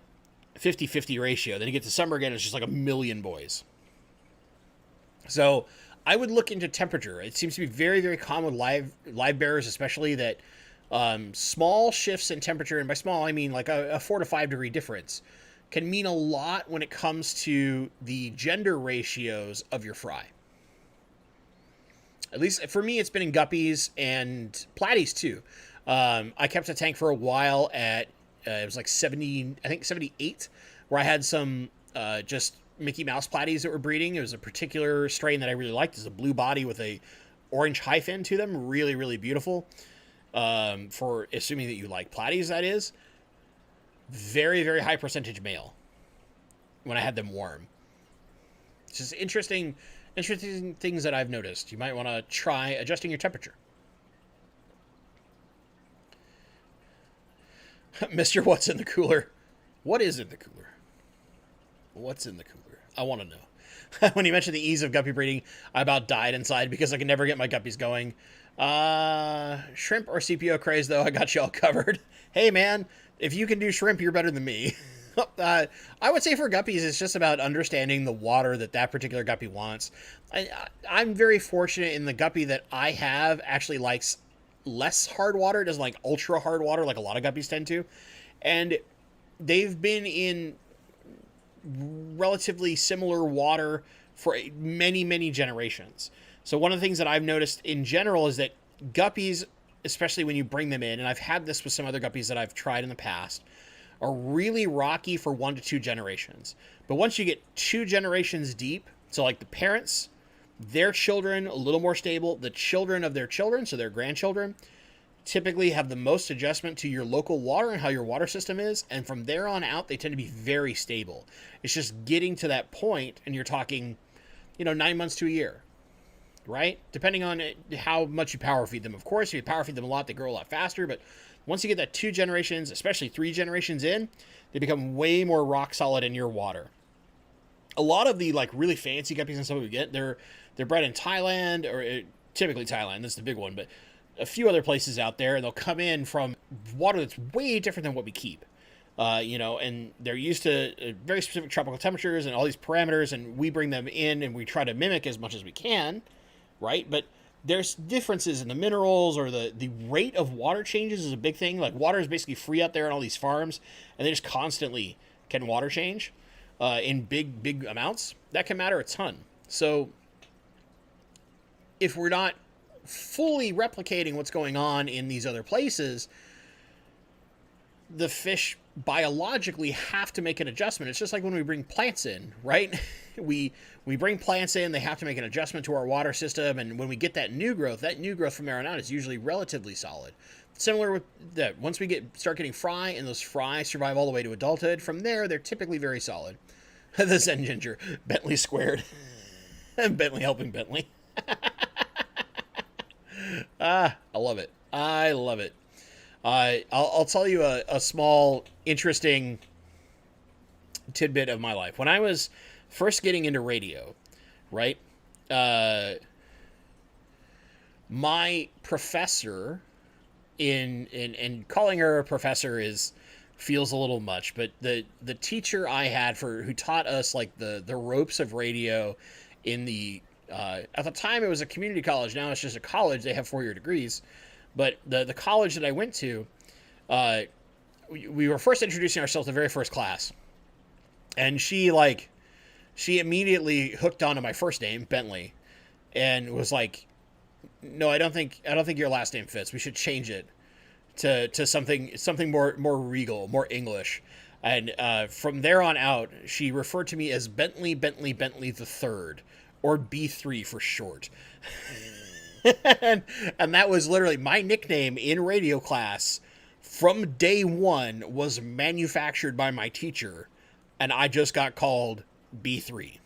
Speaker 1: 50-50 ratio. Then you get to summer again, it's just like a million boys. So I would look into temperature. It seems to be very, very common with live bearers, especially that small shifts in temperature, and by small I mean like a 4 to 5 degree difference, can mean a lot when it comes to the gender ratios of your fry. At least for me, it's been in guppies and platies too. I kept a tank for a while at, it was like 70, I think 78, where I had some just Mickey Mouse platies that were breeding. It was a particular strain that I really liked. It's a blue body with a orange hyphen to them. Really, really beautiful. For assuming that you like platies, that is. Very, very high percentage male when I had them warm. It's just interesting things that I've noticed. You might want to try adjusting your temperature. Mr. What's in the cooler? What is in the cooler? What's in the cooler? I want to know. When you mentioned the ease of guppy breeding, I about died inside because I can never get my guppies going. Shrimp or CPO craze, though, I got you all covered. Hey, man, if you can do shrimp, you're better than me. I would say for guppies, it's just about understanding the water that particular guppy wants. I'm very fortunate in the guppy that I have actually likes less hard water. It doesn't like ultra hard water like a lot of guppies tend to. And they've been in relatively similar water for many, many generations. So one of the things that I've noticed in general is that guppies, especially when you bring them in, and I've had this with some other guppies that I've tried in the past, are really rocky for 1 to 2 generations. But once you get 2 generations deep, so like the parents, their children, a little more stable, the children of their children, so their grandchildren, typically have the most adjustment to your local water and how your water system is. And from there on out, they tend to be very stable. It's just getting to that point, and you're talking, 9 months to a year, right? Depending on how much you power feed them. Of course, if you power feed them a lot, they grow a lot faster. But once you get that 2 generations, especially 3 generations in, they become way more rock solid in your water. A lot of the like really fancy guppies and stuff we get, they're bred in Thailand, or typically Thailand. That's the big one, but a few other places out there, and they'll come in from water that's way different than what we keep. And they're used to very specific tropical temperatures and all these parameters, and we bring them in and we try to mimic as much as we can, right? But there's differences in the minerals, or the rate of water changes is a big thing. Like, water is basically free out there in all these farms, and they just constantly can water change in big amounts. That can matter a ton. So if we're not fully replicating what's going on in these other places, the fish biologically have to make an adjustment. It's just like when we bring plants in, right? we bring plants in, they have to make an adjustment to our water system, and when we get that new growth from there on out is usually relatively solid. Similar with that, once we start getting fry, and those fry survive all the way to adulthood, from there they're typically very solid. The Zen Ginger, Bentley squared. And Bentley helping Bentley. I love it. I love it. I'll tell you a small, interesting tidbit of my life. When I was first getting into radio, right? My professor, and calling her a professor feels a little much, but the teacher I had who taught us like the ropes of radio in the at the time it was a community college. Now it's just a college. They have 4-year degrees. But the college that I went to, we were first introducing ourselves the very first class. And she immediately hooked onto my first name, Bentley, and was like, "No, I don't think your last name fits. We should change it to something more regal, more English." And from there on out, she referred to me as Bentley the Third, or B3 for short. and that was literally my nickname in radio class from day one, was manufactured by my teacher, and I just got called B3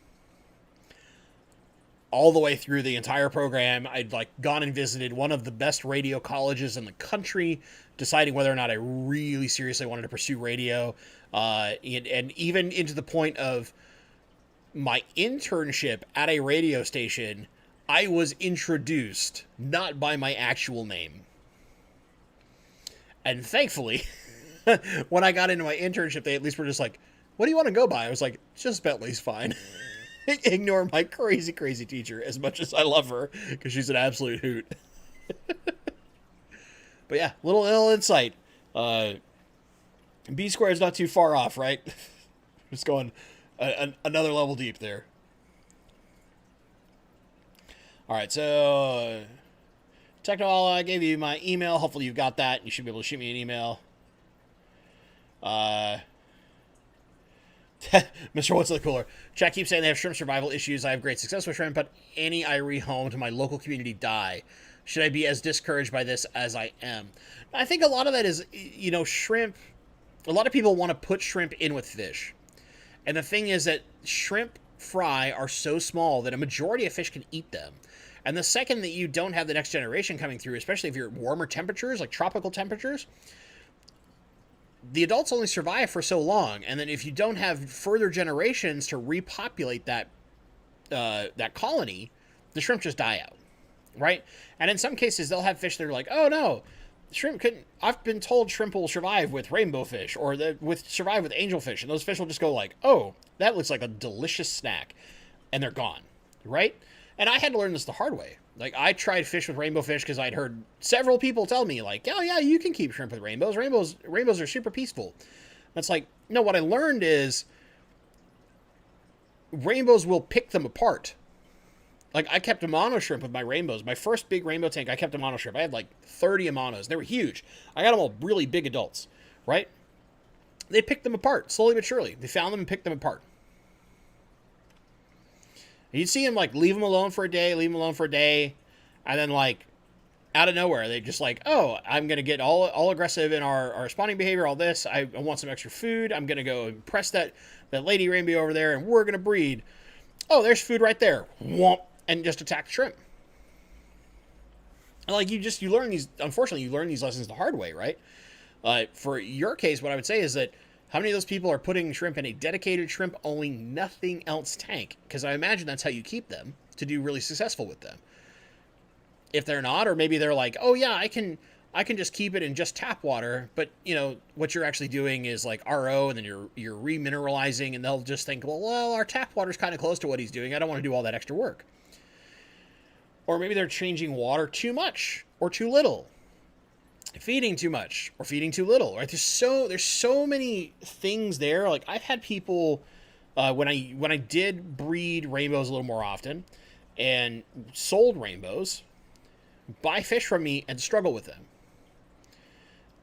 Speaker 1: all the way through the entire program. I'd gone and visited one of the best radio colleges in the country, deciding whether or not I really seriously wanted to pursue radio, and even into the point of my internship at a radio station, I was introduced not by my actual name. And thankfully, when I got into my internship, they at least were just like, "What do you want to go by?" I was like, "Just Bentley's fine." Ignore my crazy teacher, as much as I love her, because she's an absolute hoot. But yeah, little insight. B squared is not too far off, right? Just going another level deep there. All right, so Techno, I gave you my email. Hopefully you've got that. You should be able to shoot me an email. Mr. What's the Cooler? Chat keeps saying they have shrimp survival issues. I have great success with shrimp, but any I rehome to my local community die. Should I be as discouraged by this as I am? I think a lot of that is, shrimp. A lot of people want to put shrimp in with fish. And the thing is that shrimp fry are so small that a majority of fish can eat them. And the second that you don't have the next generation coming through, especially if you're at warmer temperatures, like tropical temperatures, the adults only survive for so long, and then if you don't have further generations to repopulate that colony, the shrimp just die out, right? And in some cases, they'll have fish that are like, oh no, shrimp couldn't. I've been told shrimp will survive with rainbow fish or survive with angelfish, and those fish will just go like, oh, that looks like a delicious snack, and they're gone, right? And I had to learn this the hard way. Like, I tried fish with rainbow fish because I'd heard several people tell me, like, oh yeah, you can keep shrimp with rainbows. Rainbows are super peaceful. That's like, no, what I learned is rainbows will pick them apart. Like, I kept a mono shrimp with my rainbows. My first big rainbow tank, I kept a mono shrimp. I had like 30 monos. They were huge. I got them all really big adults, right? They picked them apart, slowly but surely. They found them and picked them apart. And you'd see them, like, leave them alone for a day, and then, like, out of nowhere, they just like, oh, I'm going to get all aggressive in our spawning behavior, all this. I want some extra food. I'm going to go impress that lady rainbow over there, and we're going to breed. Oh, there's food right there. Whomp. And just attack the shrimp. And like, you learn these, unfortunately, you learn these lessons the hard way, right? For your case, what I would say is that how many of those people are putting shrimp in a dedicated shrimp only nothing else tank? Because I imagine that's how you keep them to do really successful with them. If they're not, or maybe they're like, oh yeah, I can just keep it in just tap water, but you know what you're actually doing is like RO, and then you're remineralizing, and they'll just think, well, our tap water's kind of close to what he's doing. I don't want to do all that extra work. Or maybe they're changing water too much or too little, feeding too much or feeding too little. Right? There's so many things there. Like, I've had people when I did breed rainbows a little more often and sold rainbows, buy fish from me and struggle with them.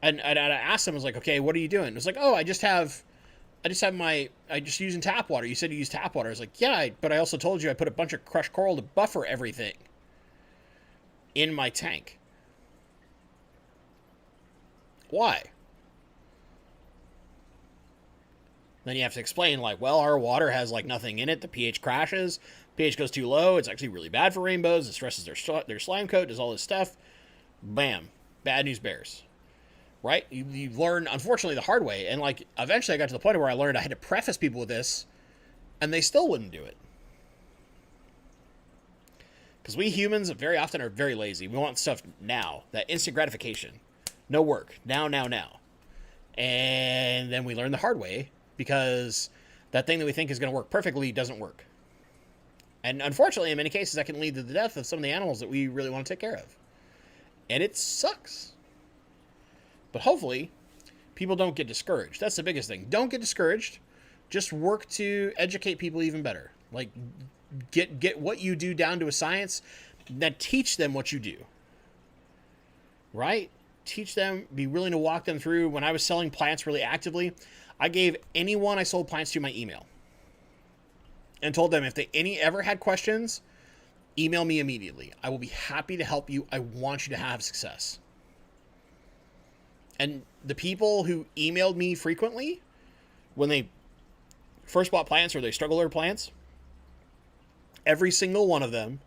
Speaker 1: And I asked them, I was like, okay, what are you doing? It was like, oh, I just using tap water. You said you use tap water. I was like, yeah, but I also told you I put a bunch of crushed coral to buffer everything in my tank. Why? Then you have to explain, like, well, our water has like nothing in it. The pH crashes. pH goes too low. It's actually really bad for rainbows. It stresses their slime coat. Does all this stuff. Bam. Bad news bears. Right? You learn, unfortunately, the hard way. And like, eventually I got to the point where I learned I had to preface people with this, and they still wouldn't do it. Because we humans very often are very lazy. We want stuff now. That instant gratification. No work. Now. And then we learn the hard way, because that thing that we think is going to work perfectly doesn't work. And unfortunately, in many cases, that can lead to the death of some of the animals that we really want to take care of. And it sucks. But hopefully, people don't get discouraged. That's the biggest thing. Don't get discouraged. Just work to educate people even better. Like, get what you do down to a science, then teach them what you do. Right? Teach them, be willing to walk them through. When I was selling plants really actively, I gave anyone I sold plants to my email and told them if they ever had questions, email me immediately. I will be happy to help you. I want you to have success. And the people who emailed me frequently when they first bought plants or they struggled with plants, every single one of them,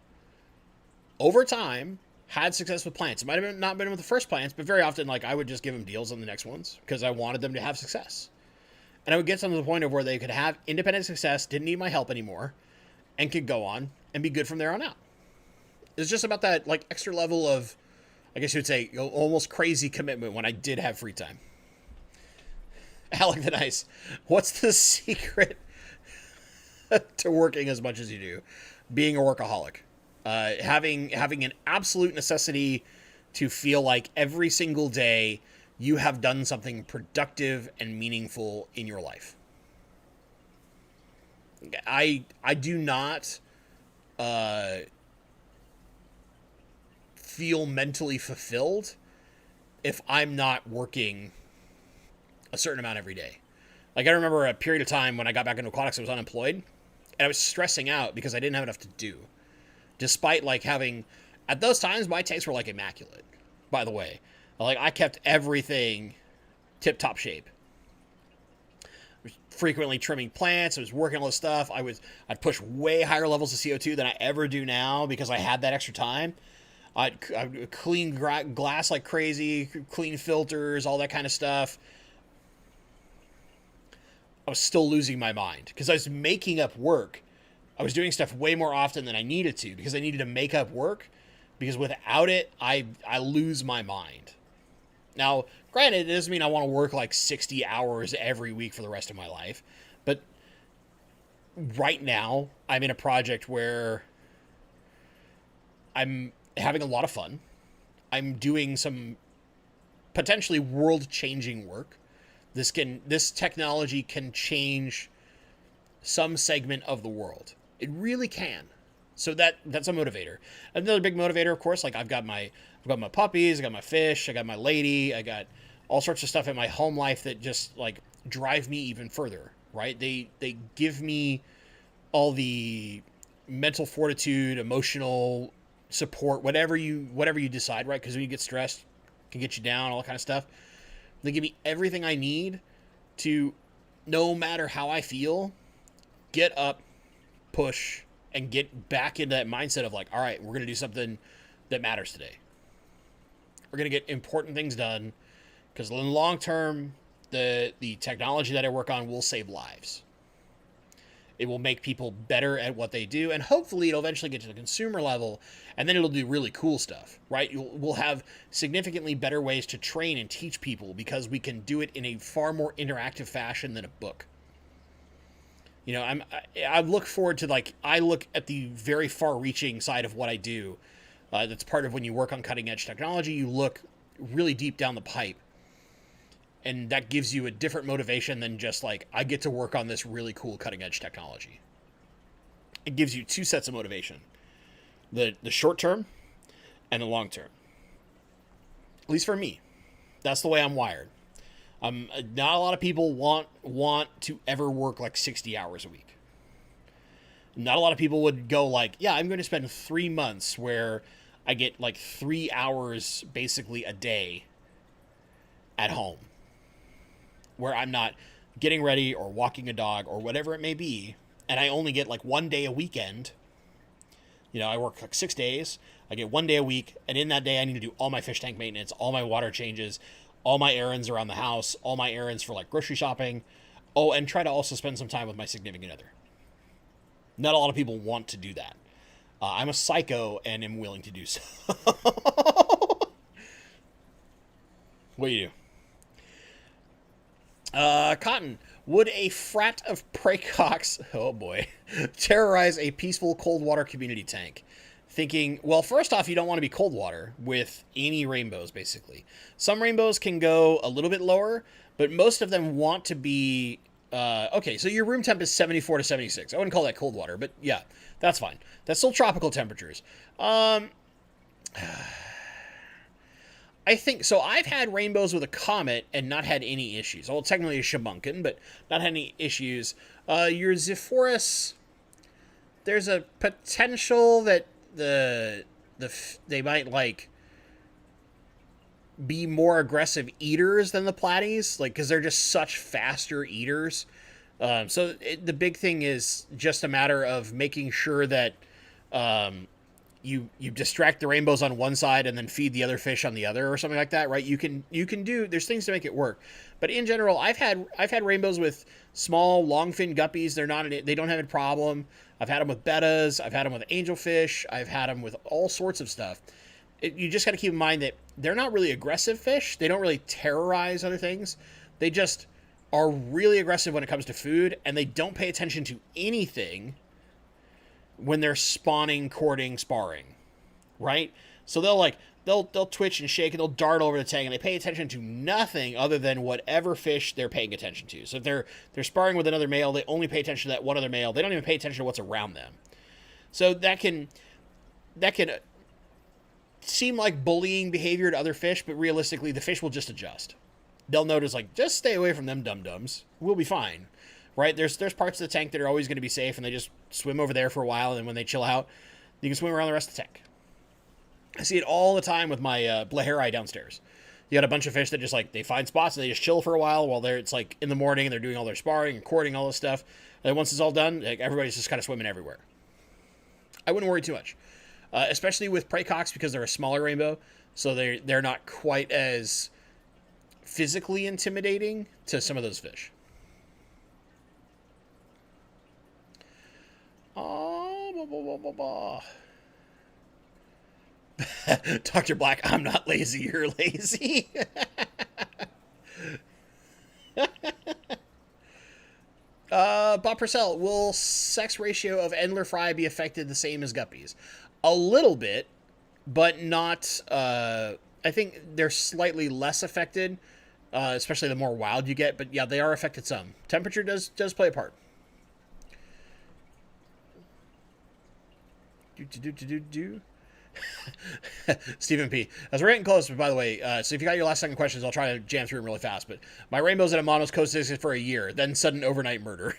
Speaker 1: over time, had success with plants. It might have not been with the first plants, but very often, like, I would just give them deals on the next ones because I wanted them to have success. And I would get them to the point of where they could have independent success, didn't need my help anymore, and could go on and be good from there on out. It's just about that, like, extra level of, I guess you would say, almost crazy commitment when I did have free time. Alec the Nice, what's the secret to working as much as you do? Being a workaholic. Having an absolute necessity to feel like every single day you have done something productive and meaningful in your life. I do not feel mentally fulfilled if I'm not working a certain amount every day. Like, I remember a period of time when I got back into aquatics, I was unemployed, and I was stressing out because I didn't have enough to do. Despite, like, having, at those times, my tanks were, like, immaculate, by the way. Like, I kept everything tip-top shape. I was frequently trimming plants. I was working all this stuff. I'd push way higher levels of CO2 than I ever do now because I had that extra time. I'd clean glass like crazy, clean filters, all that kind of stuff. I was still losing my mind because I was making up work. I was doing stuff way more often than I needed to because I needed to make up work, because without it, I lose my mind. Now, granted, it doesn't mean I want to work like 60 hours every week for the rest of my life, but right now I'm in a project where I'm having a lot of fun. I'm doing some potentially world-changing work. This technology can change some segment of the world. It really can. So that's a motivator. Another big motivator, of course, like I've got my puppies, I got my fish, I got my lady, I got all sorts of stuff in my home life that just like drive me even further, right? They give me all the mental fortitude, emotional support, whatever you decide, right? Because when you get stressed, it can get you down, all that kind of stuff. They give me everything I need to, no matter how I feel, get up, push, and get back into that mindset of like, all right, we're going to do something that matters today. We're going to get important things done, because in the long term, the technology that I work on will save lives. It will make people better at what they do, and hopefully it'll eventually get to the consumer level, and then it'll do really cool stuff, right? We'll have significantly better ways to train and teach people because we can do it in a far more interactive fashion than a book. You know, I look forward to, like, I look at the very far-reaching side of what I do. That's part of when you work on cutting-edge technology. You look really deep down the pipe, and that gives you a different motivation than just like, I get to work on this really cool cutting-edge technology. It gives you two sets of motivation: the short term and the long term. At least for me, that's the way I'm wired. Not a lot of people want to ever work like 60 hours a week. Not a lot of people would go like, yeah, I'm going to spend 3 months where I get like 3 hours basically a day at home, where I'm not getting ready or walking a dog or whatever it may be, and I only get like 1 day a weekend. You know, I work like 6 days. I get 1 day a week, and in that day I need to do all my fish tank maintenance, all my water changes, all my errands around the house, all my errands for like grocery shopping. Oh, and try to also spend some time with my significant other. Not a lot of people want to do that. I'm a psycho and am willing to do so. What do you do? Cotton. Would a frat of praycocks, oh boy, terrorize a peaceful cold water community tank? Thinking, well, first off, you don't want to be cold water with any rainbows, basically. Some rainbows can go a little bit lower, but most of them want to be... okay, so your room temp is 74 to 76. I wouldn't call that cold water, but yeah, that's fine. That's still tropical temperatures. I think... So I've had rainbows with a comet and not had any issues. Well, technically a shamunkin, but not had any issues. Your Zephyrus... There's a potential that they might like be more aggressive eaters than the platies, like, because they're just such faster eaters. The big thing is just a matter of making sure that you distract the rainbows on one side and then feed the other fish on the other, or something like that, right? You can do, there's things to make it work. But in general, I've had rainbows with small longfin guppies. They don't have a problem. I've had them with bettas. I've had them with angelfish. I've had them with all sorts of stuff. You just got to keep in mind that they're not really aggressive fish. They don't really terrorize other things. They just are really aggressive when it comes to food, and they don't pay attention to anything when they're spawning, courting, sparring, right? So they'll twitch and shake, and they'll dart over the tank, and they pay attention to nothing other than whatever fish they're paying attention to. So if they're sparring with another male, they only pay attention to that one other male. They don't even pay attention to what's around them. So that can seem like bullying behavior to other fish, but realistically, the fish will just adjust. They'll notice, like, just stay away from them dum-dums. We'll be fine, right? There's parts of the tank that are always going to be safe, and they just swim over there for a while, and then when they chill out, you can swim around the rest of the tank. I see it all the time with my Blaheri downstairs. You got a bunch of fish that just, like, they find spots, and they just chill for a while it's, like, in the morning, and they're doing all their sparring and courting, all this stuff. And then once it's all done, like, everybody's just kind of swimming everywhere. I wouldn't worry too much. Especially with praycocks, because they're a smaller rainbow, so they're not quite as physically intimidating to some of those fish. Dr. Black, I'm not lazy, you're lazy. Bob Purcell, will sex ratio of Endler Fry be affected the same as guppies? A little bit, but not. I think they're slightly less affected, especially the more wild you get. But yeah, they are affected some. Temperature does play a part. Do. Stephen P. As we're getting close, by the way, so if you got your last second questions, I'll try to jam through them really fast. But my rainbows at a Monos Coast for a year, then sudden overnight murder.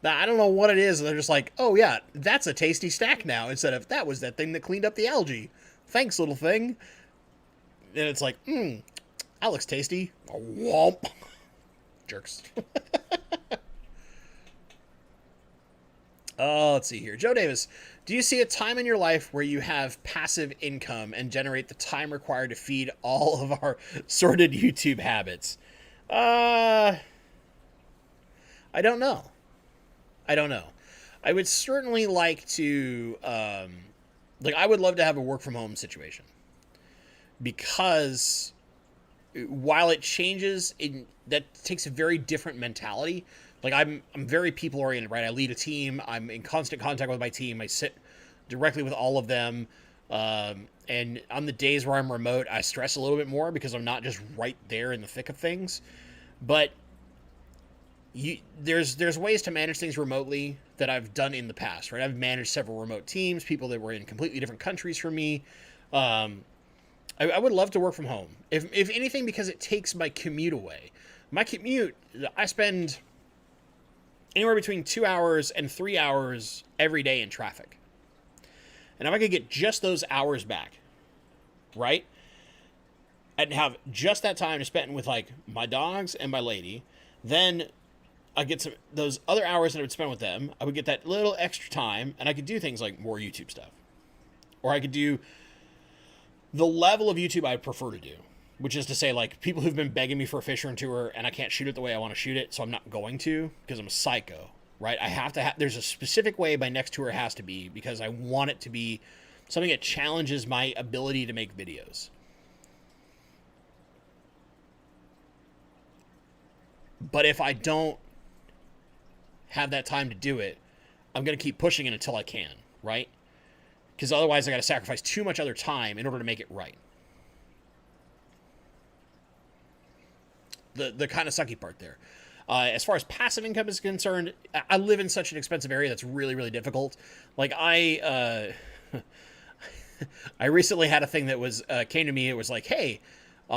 Speaker 1: Now, I don't know what it is. They're just like, oh yeah, that's a tasty stack now, instead of that was that thing that cleaned up the algae. Thanks, little thing. And it's like, that looks tasty. Womp. Jerks. Let's see here. Joe Davis, do you see a time in your life where you have passive income and generate the time required to feed all of our sordid YouTube habits? I don't know. I would certainly like to, I would love to have a work from home situation, because while it changes, that takes a very different mentality. Like I'm very people oriented, right? I lead a team. I'm in constant contact with my team. I sit directly with all of them. And on the days where I'm remote, I stress a little bit more because I'm not just right there in the thick of things. But there's ways to manage things remotely that I've done in the past, right? I've managed several remote teams, people that were in completely different countries from me. I would love to work from home, if anything, because it takes my commute away. My commute, I spend anywhere between 2 hours and 3 hours every day in traffic. And if I could get just those hours back, right? And have just that time to spend with like my dogs and my lady, then I get some those other hours that I would spend with them. I would get that little extra time, and I could do things like more YouTube stuff, or I could do the level of YouTube I prefer to do, which is to say, like, people who've been begging me for a fishing tour and I can't shoot it the way I want to shoot it, so I'm not going to, because I'm a psycho, right? I have to there's a specific way my next tour has to be, because I want it to be something that challenges my ability to make videos. But if I don't have that time to do it, I'm going to keep pushing it until I can, right? Because otherwise I got to sacrifice too much other time in order to make it right. The kind of sucky part there. As far as passive income is concerned, I live in such an expensive area that's really, really difficult. Like I recently had a thing that was came to me. It was like, hey, do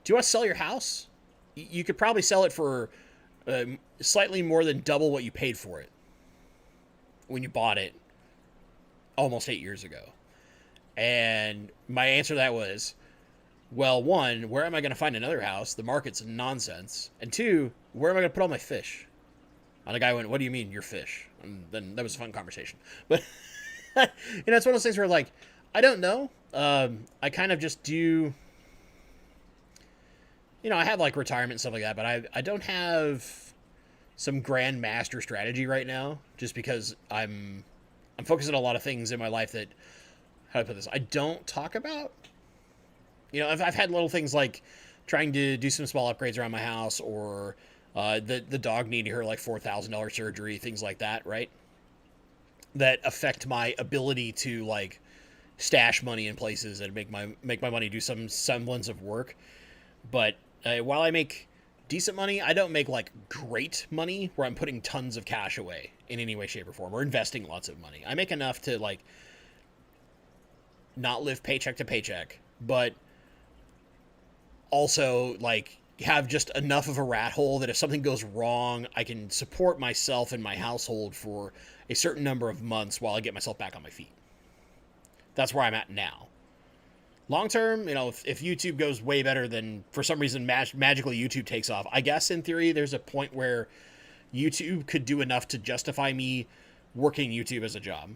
Speaker 1: you want to sell your house? You could probably sell it for slightly more than double what you paid for it when you bought it almost 8 years ago. And my answer to that was, well, one, where am I going to find another house? The market's nonsense. And two, where am I going to put all my fish? And the guy went, what do you mean, your fish? And then that was a fun conversation. But, it's one of those things where, like, I don't know. I kind of just do, I have, like, retirement and stuff like that, but I don't have some grand master strategy right now, just because I'm focusing on a lot of things in my life that, how do I put this, I don't talk about. I've had little things like trying to do some small upgrades around my house, or the dog needing her like $4,000 surgery, things like that, right? That affect my ability to like stash money in places and make my money do some semblance of work. But while I make decent money, I don't make like great money where I'm putting tons of cash away in any way, shape, or form, or investing lots of money. I make enough to like not live paycheck to paycheck, but also like have just enough of a rat hole that if something goes wrong, I can support myself and my household for a certain number of months while I get myself back on my feet. That's where I'm at now. Long term, if YouTube goes way better, than for some reason magically YouTube takes off, I guess in theory there's a point where YouTube could do enough to justify me working YouTube as a job.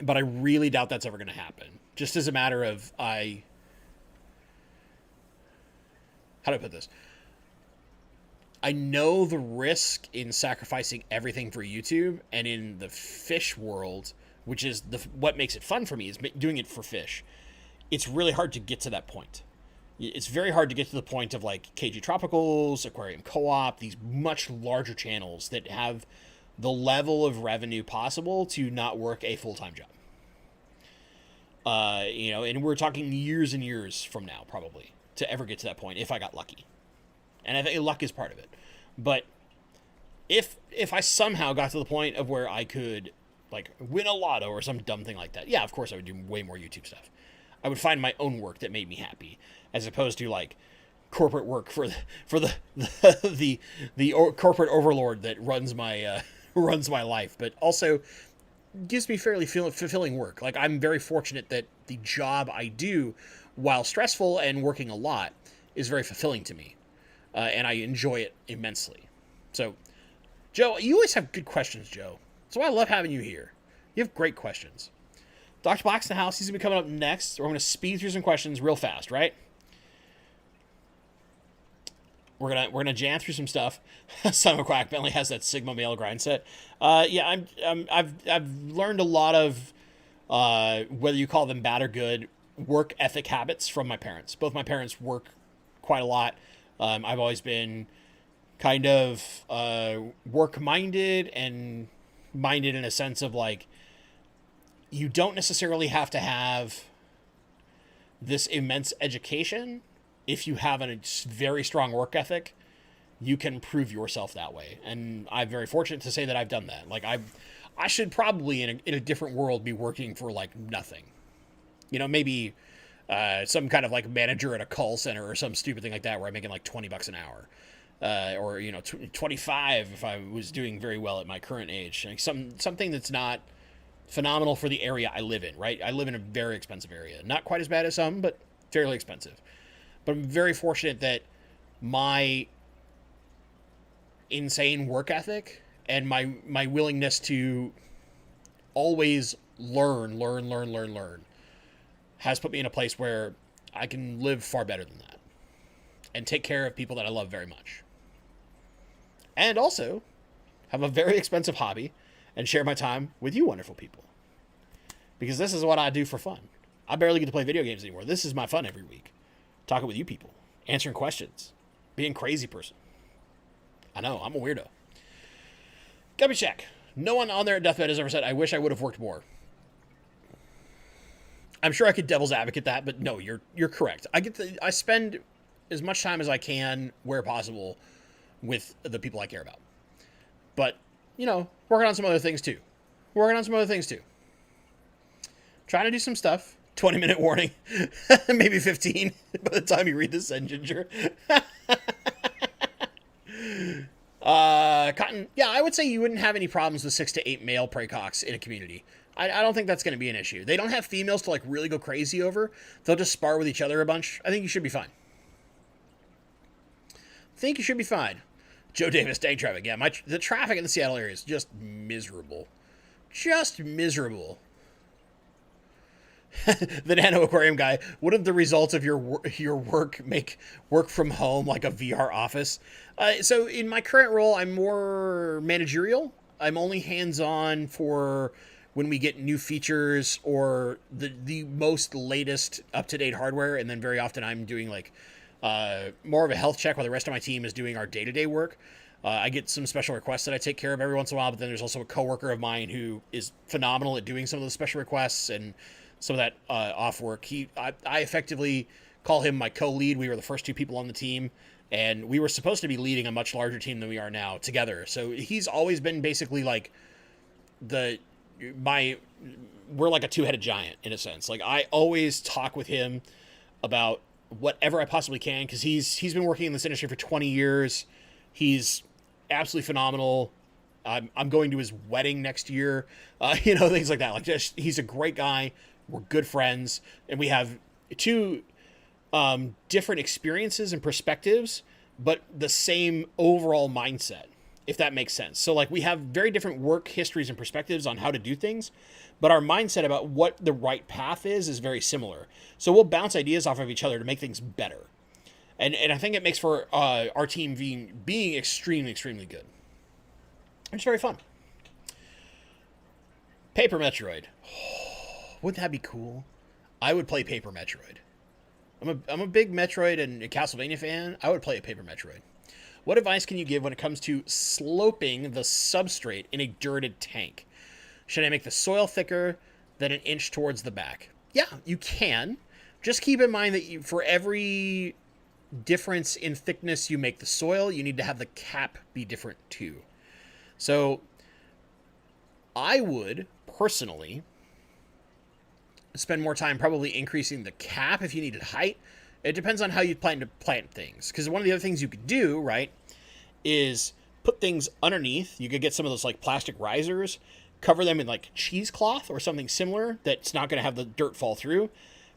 Speaker 1: But I really doubt that's ever going to happen. Just as a matter of how do I put this? I know the risk in sacrificing everything for YouTube, and in the fish world, which is what makes it fun for me, is doing it for fish. It's really hard to get to that point. It's very hard to get to the point of like KG Tropicals, Aquarium Co-op, these much larger channels that have the level of revenue possible to not work a full-time job. And we're talking years and years from now, probably, to ever get to that point, if I got lucky. And I think luck is part of it. But if I somehow got to the point of where I could, like, win a lotto or some dumb thing like that, yeah, of course I would do way more YouTube stuff. I would find my own work that made me happy, as opposed to, like, corporate work for the corporate overlord that runs my life, but also gives me fairly fulfilling work. Like, I'm very fortunate that the job I do, while stressful and working a lot, is very fulfilling to me, and I enjoy it immensely. So, Joe, you always have good questions, Joe. That's why I love having you here. You have great questions. Dr. Black's in the house. He's going to be coming up next. We're going to speed through some questions real fast, right? We're gonna jam through some stuff. Son of a Quack Bentley has that Sigma male grind set. I've learned a lot of whether you call them bad or good work ethic habits from my parents. Both my parents work quite a lot. I've always been kind of work minded, and minded in a sense of like, you don't necessarily have to have this immense education. If you have a very strong work ethic, you can prove yourself that way. And I'm very fortunate to say that I've done that. Like, I should probably in a different world be working for like nothing. Maybe some kind of like manager at a call center or some stupid thing like that where I'm making like $20 an hour. Or 25 if I was doing very well at my current age. Like something that's not phenomenal for the area I live in, right? I live in a very expensive area. Not quite as bad as some, but fairly expensive. But I'm very fortunate that my insane work ethic and my willingness to always learn has put me in a place where I can live far better than that and take care of people that I love very much. And also have a very expensive hobby and share my time with you wonderful people. Because this is what I do for fun. I barely get to play video games anymore. This is my fun every week. Talking with you people, answering questions, being a crazy person. I know, I'm a weirdo. Guppy Shack. No one on there at Deathbed has ever said, I wish I would have worked more. I'm sure I could devil's advocate that, but no, you're correct. I spend as much time as I can, where possible, with the people I care about. But, working on some other things too. Trying to do some stuff. 20-minute warning. Maybe 15 by the time you read this, Ginger. Cotton. Yeah, I would say you wouldn't have any problems with 6 to 8 male preycocks in a community. I don't think that's going to be an issue. They don't have females to like really go crazy over. They'll just spar with each other a bunch. I think you should be fine. Joe Davis, dang traffic. Yeah, the traffic in the Seattle area is just miserable. The Nano Aquarium guy, wouldn't the results of your work make work from home like a VR office? So in my current role, I'm more managerial. I'm only hands-on for when we get new features or the most latest up-to-date hardware, and then very often I'm doing like more of a health check while the rest of my team is doing our day-to-day work. I get some special requests that I take care of every once in a while, but then there's also a coworker of mine who is phenomenal at doing some of those special requests and some of that off work. I effectively call him my co-lead. We were the first 2 people on the team, and we were supposed to be leading a much larger team than we are now together. So he's always been basically like we're like a 2-headed giant in a sense. Like, I always talk with him about whatever I possibly can, because he's been working in this industry for 20 years. He's absolutely phenomenal. I'm going to his wedding next year. Things like that. Like, just, he's a great guy. We're good friends, and we have 2 different experiences and perspectives, but the same overall mindset, if that makes sense. So, like, we have very different work histories and perspectives on how to do things, but our mindset about what the right path is very similar. So we'll bounce ideas off of each other to make things better. And I think it makes for our team being extremely, extremely good. It's very fun. Paper Metroid. Wouldn't that be cool? I would play Paper Metroid. I'm a big Metroid and Castlevania fan. I would play a Paper Metroid. What advice can you give when it comes to sloping the substrate in a dirted tank? Should I make the soil thicker than an inch towards the back? Yeah, you can. Just keep in mind that for every difference in thickness you make the soil, you need to have the cap be different too. So I would personally spend more time probably increasing the cap if you needed height. It depends on how you plan to plant things. Because one of the other things you could do, right, is put things underneath. You could get some of those like plastic risers, cover them in like cheesecloth or something similar that's not going to have the dirt fall through,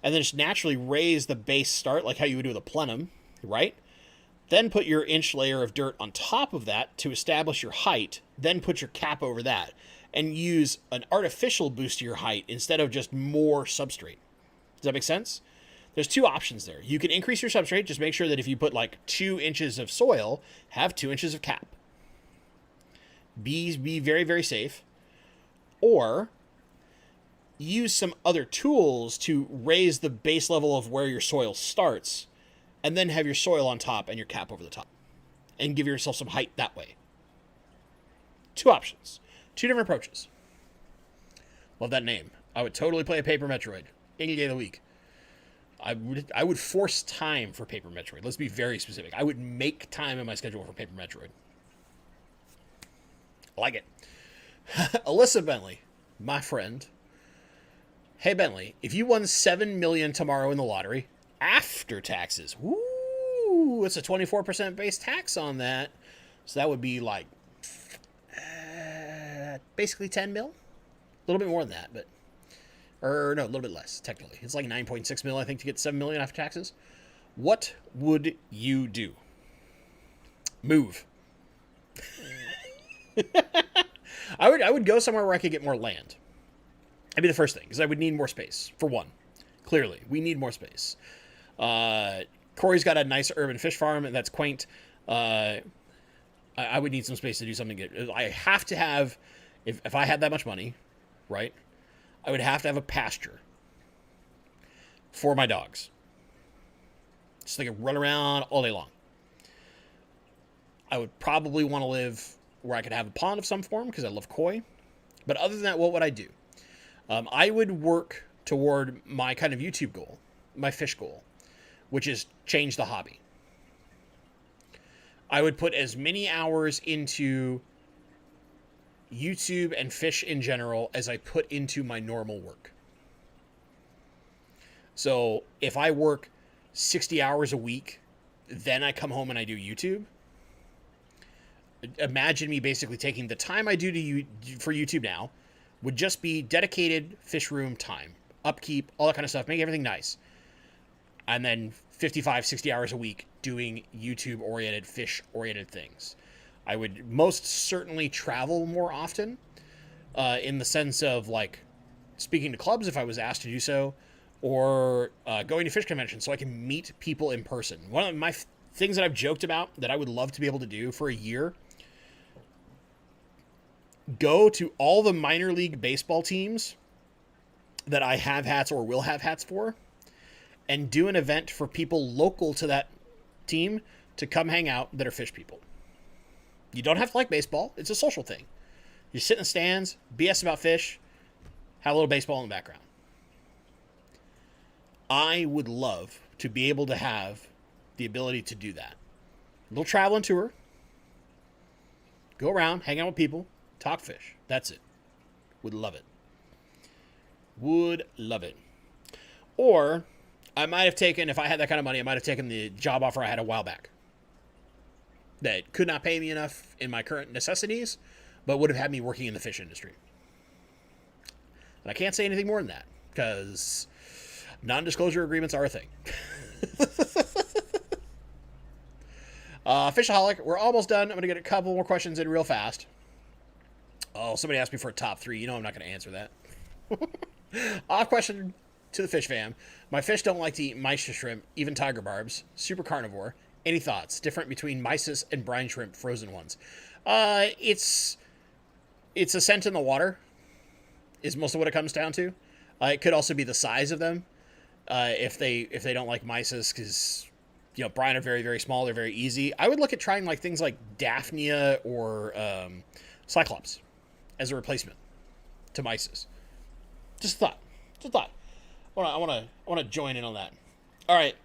Speaker 1: and then just naturally raise the base start like how you would do with a plenum, right? Then put your inch layer of dirt on top of that to establish your height, then put your cap over that, and use an artificial boost to your height instead of just more substrate. Does that make sense? There's two options there. You can increase your substrate, just make sure that if you put like 2 inches of soil, have 2 inches of cap. Be very, very safe. Or use some other tools to raise the base level of where your soil starts, and then have your soil on top and your cap over the top. And give yourself some height that way. 2 options. 2 different approaches. Love that name. I would totally play a Paper Metroid any day of the week. I would force time for Paper Metroid. Let's be very specific. I would make time in my schedule for Paper Metroid. I like it. Alyssa Bentley, my friend. Hey Bentley, if you won $7 million tomorrow in the lottery after taxes, woo, it's a 24% base tax on that. So that would be like basically 10 mil. A little bit more than that, but or no, a little bit less technically. It's like 9.6 mil, I think, to get 7 million after taxes. What would you do? Move. I would go somewhere where I could get more land. That'd be the first thing, because I would need more space, for one. Clearly, we need more space. Corey's got a nice urban fish farm, and that's quaint. I would need some space to do something good. I have to have, if I had that much money, right, I would have to have a pasture for my dogs. So they could run around all day long. I would probably want to live where I could have a pond of some form, because I love koi. But other than that, what would I do? I would work toward my kind of YouTube goal, my fish goal, which is change the hobby. I would put as many hours into YouTube and fish in general as I put into my normal work. So if I work 60 hours a week, then I come home and I do YouTube. Imagine me basically taking the time I do for YouTube now would just be dedicated fish room time, upkeep, all that kind of stuff, make everything nice. And then 55, 60 hours a week doing YouTube-oriented, fish-oriented things. I would most certainly travel more often in the sense of, like, speaking to clubs if I was asked to do so, or going to fish conventions so I can meet people in person. One of my things that I've joked about that I would love to be able to do for a year, go to all the minor league baseball teams that I have hats or will have hats for, and do an event for people local to that team to come hang out that are fish people. You don't have to like baseball. It's a social thing. You sit in the stands, BS about fish, have a little baseball in the background. I would love to be able to have the ability to do that. A little travel and tour. Go around, hang out with people, talk fish. That's it. Would love it. Would love it. Or I might have taken, if I had that kind of money, I might have taken the job offer I had a while back that could not pay me enough in my current necessities, but would have had me working in the fish industry. And I can't say anything more than that, because non-disclosure agreements are a thing. Fishaholic, we're almost done. I'm going to get a couple more questions in real fast. Oh, somebody asked me for a top 3. You know I'm not going to answer that. Off question to the fish fam. My fish don't like to eat mice or shrimp, even tiger barbs. Super carnivore. Any thoughts? Different between mysis and brine shrimp, frozen ones. It's a scent in the water, is most of what it comes down to. It could also be the size of them. If they don't like mysis, because brine are very, very small, they're very easy. I would look at trying like things like Daphnia or Cyclops as a replacement to mysis. Just a thought. Just a thought. I want to join in on that. All right,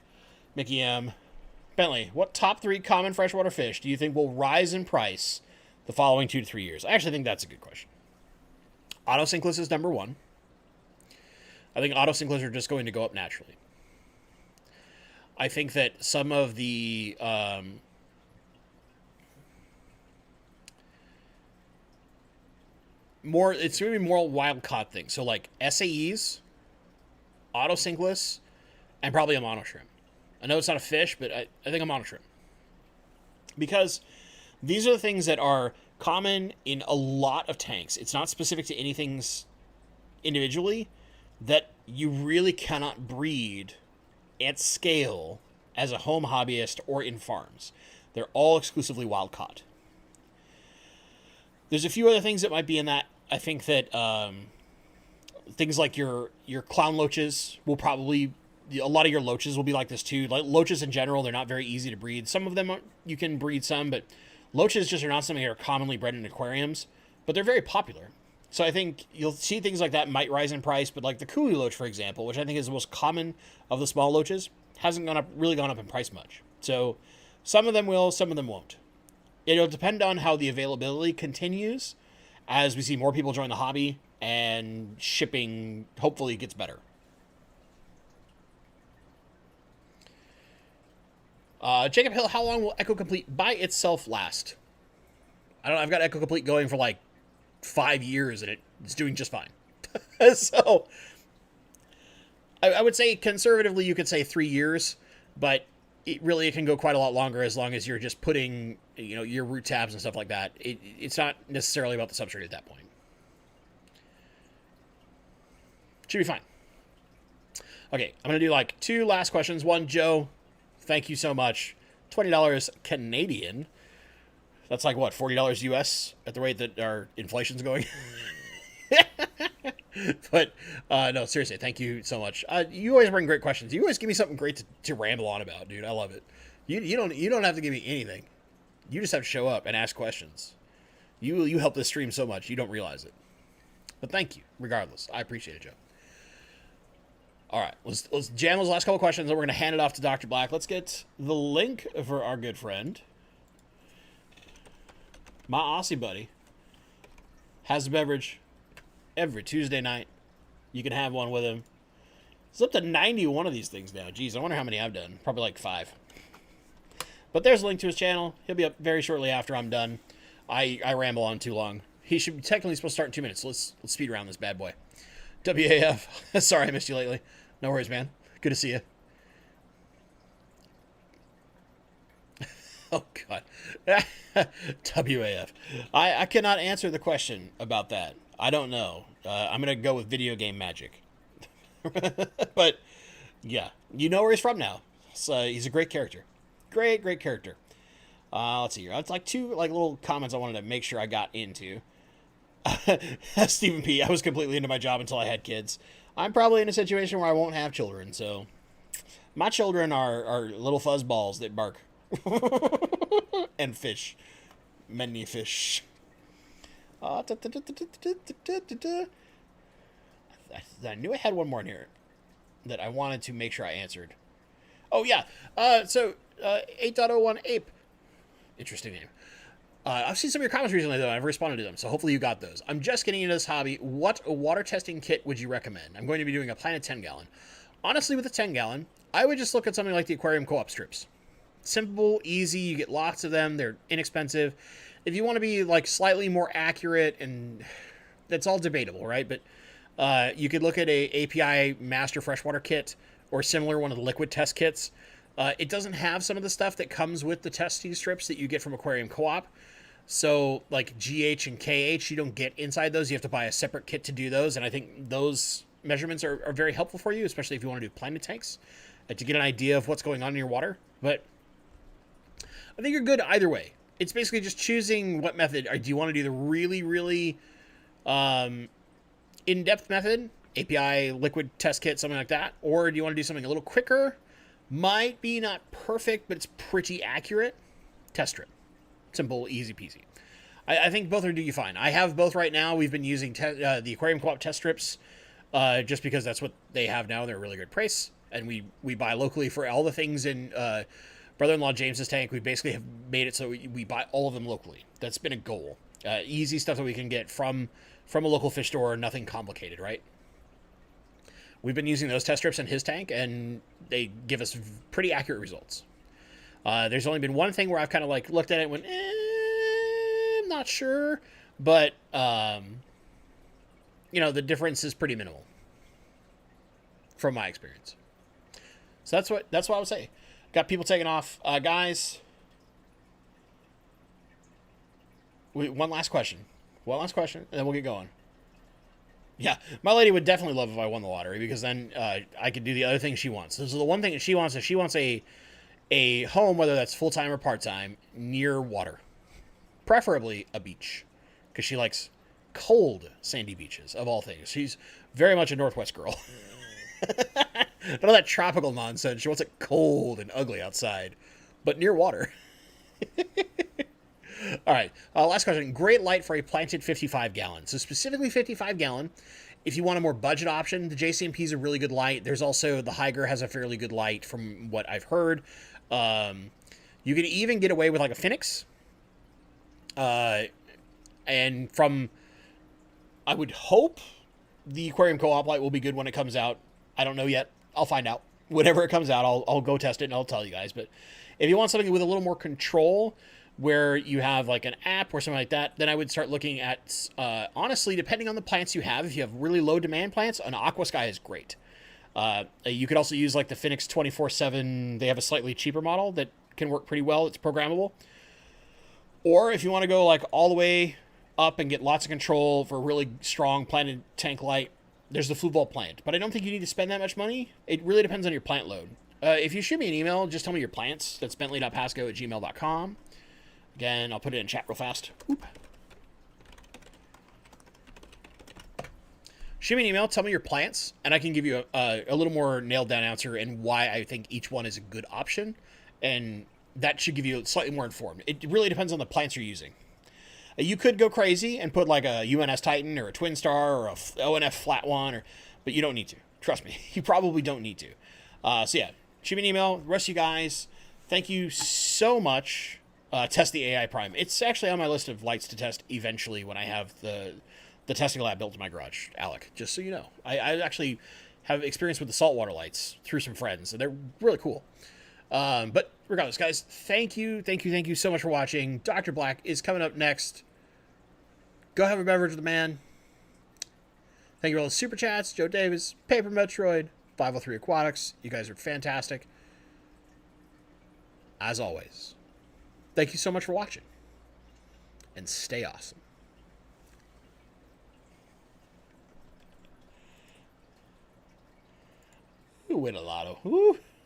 Speaker 1: Mickey M. Bentley, what top 3 common freshwater fish do you think will rise in price the following 2 to 3 years? I actually think that's a good question. Autocinclus is number 1. I think autocinclus are just going to go up naturally. I think that some of the it's going to be more wild caught things. So like SAEs, autocinclus, and probably a monoshrimp. I know it's not a fish, but I think a monoshrimp. Because these are the things that are common in a lot of tanks. It's not specific to anything individually that you really cannot breed at scale as a home hobbyist or in farms. They're all exclusively wild caught. There's a few other things that might be in that. I think that things like your clown loaches will probably, a lot of your loaches will be like this too. Like loaches in general, they're not very easy to breed. Some of them you can breed some, but loaches just are not something that are commonly bred in aquariums, but they're very popular. So I think you'll see things like that might rise in price, but like the Cooley loach, for example, which I think is the most common of the small loaches, hasn't really gone up in price much. So some of them will, some of them won't. It'll depend on how the availability continues as we see more people join the hobby and shipping hopefully gets better. Jacob Hill, how long will Echo Complete by itself last? I don't know. I've got Echo Complete going for like 5 years and it's doing just fine. So I would say conservatively you could say 3 years, but it can go quite a lot longer as long as you're just putting your root tabs and stuff like that. It's not necessarily about the substrate at that point. Should be fine. Okay, I'm going to do like 2 last questions. One, Joe, thank you so much. $20 Canadian. That's like what, $40 US at the rate that our inflation's going? But no, seriously, thank you so much. You always bring great questions. You always give me something great to ramble on about, dude. I love it. You don't have to give me anything. You just have to show up and ask questions. You help this stream so much, you don't realize it. But thank you, regardless. I appreciate it, Joe. All right, let's jam those last couple questions, and we're going to hand it off to Dr. Black. Let's get the link for our good friend. My Aussie buddy has a beverage every Tuesday night. You can have one with him. It's up to 91 of these things now. Jeez, I wonder how many I've done. Probably like 5. But there's a link to his channel. He'll be up very shortly after I'm done. I ramble on too long. He should be technically supposed to start in 2 minutes. So let's speed around this bad boy. WAF. Sorry I missed you lately. No worries, man. Good to see you. Oh, God. WAF. I cannot answer the question about that. I don't know. I'm going to go with video game magic. But, yeah. You know where he's from now. So he's a great character. Great character. Let's see here. It's like 2 little comments I wanted to make sure I got into. Stephen P. I was completely into my job until I had kids. I'm probably in a situation where I won't have children, so my children are little fuzzballs that bark. And fish. Many fish. I knew I had one more in here that I wanted to make sure I answered. Oh, yeah. So 8.01 Ape. Interesting name. I've seen some of your comments recently, though, and I've responded to them, so hopefully you got those. I'm just getting into this hobby. What water testing kit would you recommend? I'm going to be doing a Planet 10-gallon. Honestly, with a 10-gallon, I would just look at something like the Aquarium Co-op strips. Simple, easy, you get lots of them, they're inexpensive. If you want to be, slightly more accurate, and that's all debatable, right? But you could look at a API Master Freshwater kit, or similar, one of the liquid test kits. It doesn't have some of the stuff that comes with the testing strips that you get from Aquarium Co-op. So, like GH and KH, you don't get inside those. You have to buy a separate kit to do those. And I think those measurements are very helpful for you, especially if you want to do planet tanks, to get an idea of what's going on in your water. But I think you're good either way. It's basically just choosing what method. Do you want to do the really, really in-depth method, API, liquid test kit, something like that? Or do you want to do something a little quicker? Might be not perfect, but it's pretty accurate. Test strip. Simple, easy peasy. I think both are do you fine. I have both right now. We've been using the Aquarium Co-op test strips just because that's what they have now. They're a really good price. And we buy locally for all the things in brother-in-law James's tank. We basically have made it so we buy all of them locally. That's been a goal. Easy stuff that we can get from a local fish store. Nothing complicated, right? We've been using those test strips in his tank, and they give us pretty accurate results. There's only been one thing where I've kind of like looked at it and went, I'm not sure. But, the difference is pretty minimal from my experience. So that's what I would say. Got people taking off. Guys, one last question. And then we'll get going. Yeah, my lady would definitely love if I won the lottery, because then I could do the other thing she wants. So the one thing that she wants is she wants a home, whether that's full-time or part-time, near water. Preferably a beach, because she likes cold, sandy beaches, of all things. She's very much a Northwest girl. None of that tropical nonsense. She wants it cold and ugly outside, but near water. All right, last question. Great light for a planted 55-gallon. So specifically 55-gallon. If you want a more budget option, the JCMP is a really good light. There's also the Higer has a fairly good light from what I've heard. You can even get away with like a Phoenix. And from, I would hope the Aquarium Co-op light will be good when it comes out. I don't know yet. I'll find out. Whenever it comes out, I'll go test it and I'll tell you guys. But if you want something with a little more control, where you have like an app or something like that, then I would start looking at, honestly, depending on the plants you have. If you have really low demand plants, an Aqua Sky is great. You could also use like the Phoenix 24/7. They have a slightly cheaper model that can work pretty well. It's programmable. Or if you want to go like all the way up and get lots of control for a really strong planted tank light, there's the Fluval plant. But I don't think you need to spend that much money. It really depends on your plant load. If you shoot me an email, just tell me your plants. That's bentley.pasco@gmail.com. Again, I'll put it in chat real fast. Oop. Shoot me an email, tell me your plants, and I can give you a little more nailed down answer and why I think each one is a good option. And that should give you slightly more informed. It really depends on the plants you're using. You could go crazy and put like a UNS Titan or a Twin Star or a ONF Flat One, but you don't need to. Trust me, you probably don't need to. So yeah, shoot me an email. The rest of you guys, thank you so much. Test the AI Prime. It's actually on my list of lights to test eventually when I have the testing lab built in my garage, Alec, just so you know. I actually have experience with the saltwater lights through some friends, and they're really cool. But regardless, guys, thank you so much for watching. Dr. Black is coming up next. Go have a beverage with the man. Thank you for all the super chats. Joe Davis, Paper Metroid, 503 Aquatics. You guys are fantastic. As always, thank you so much for watching. And stay awesome. Who win a lotto? Woo!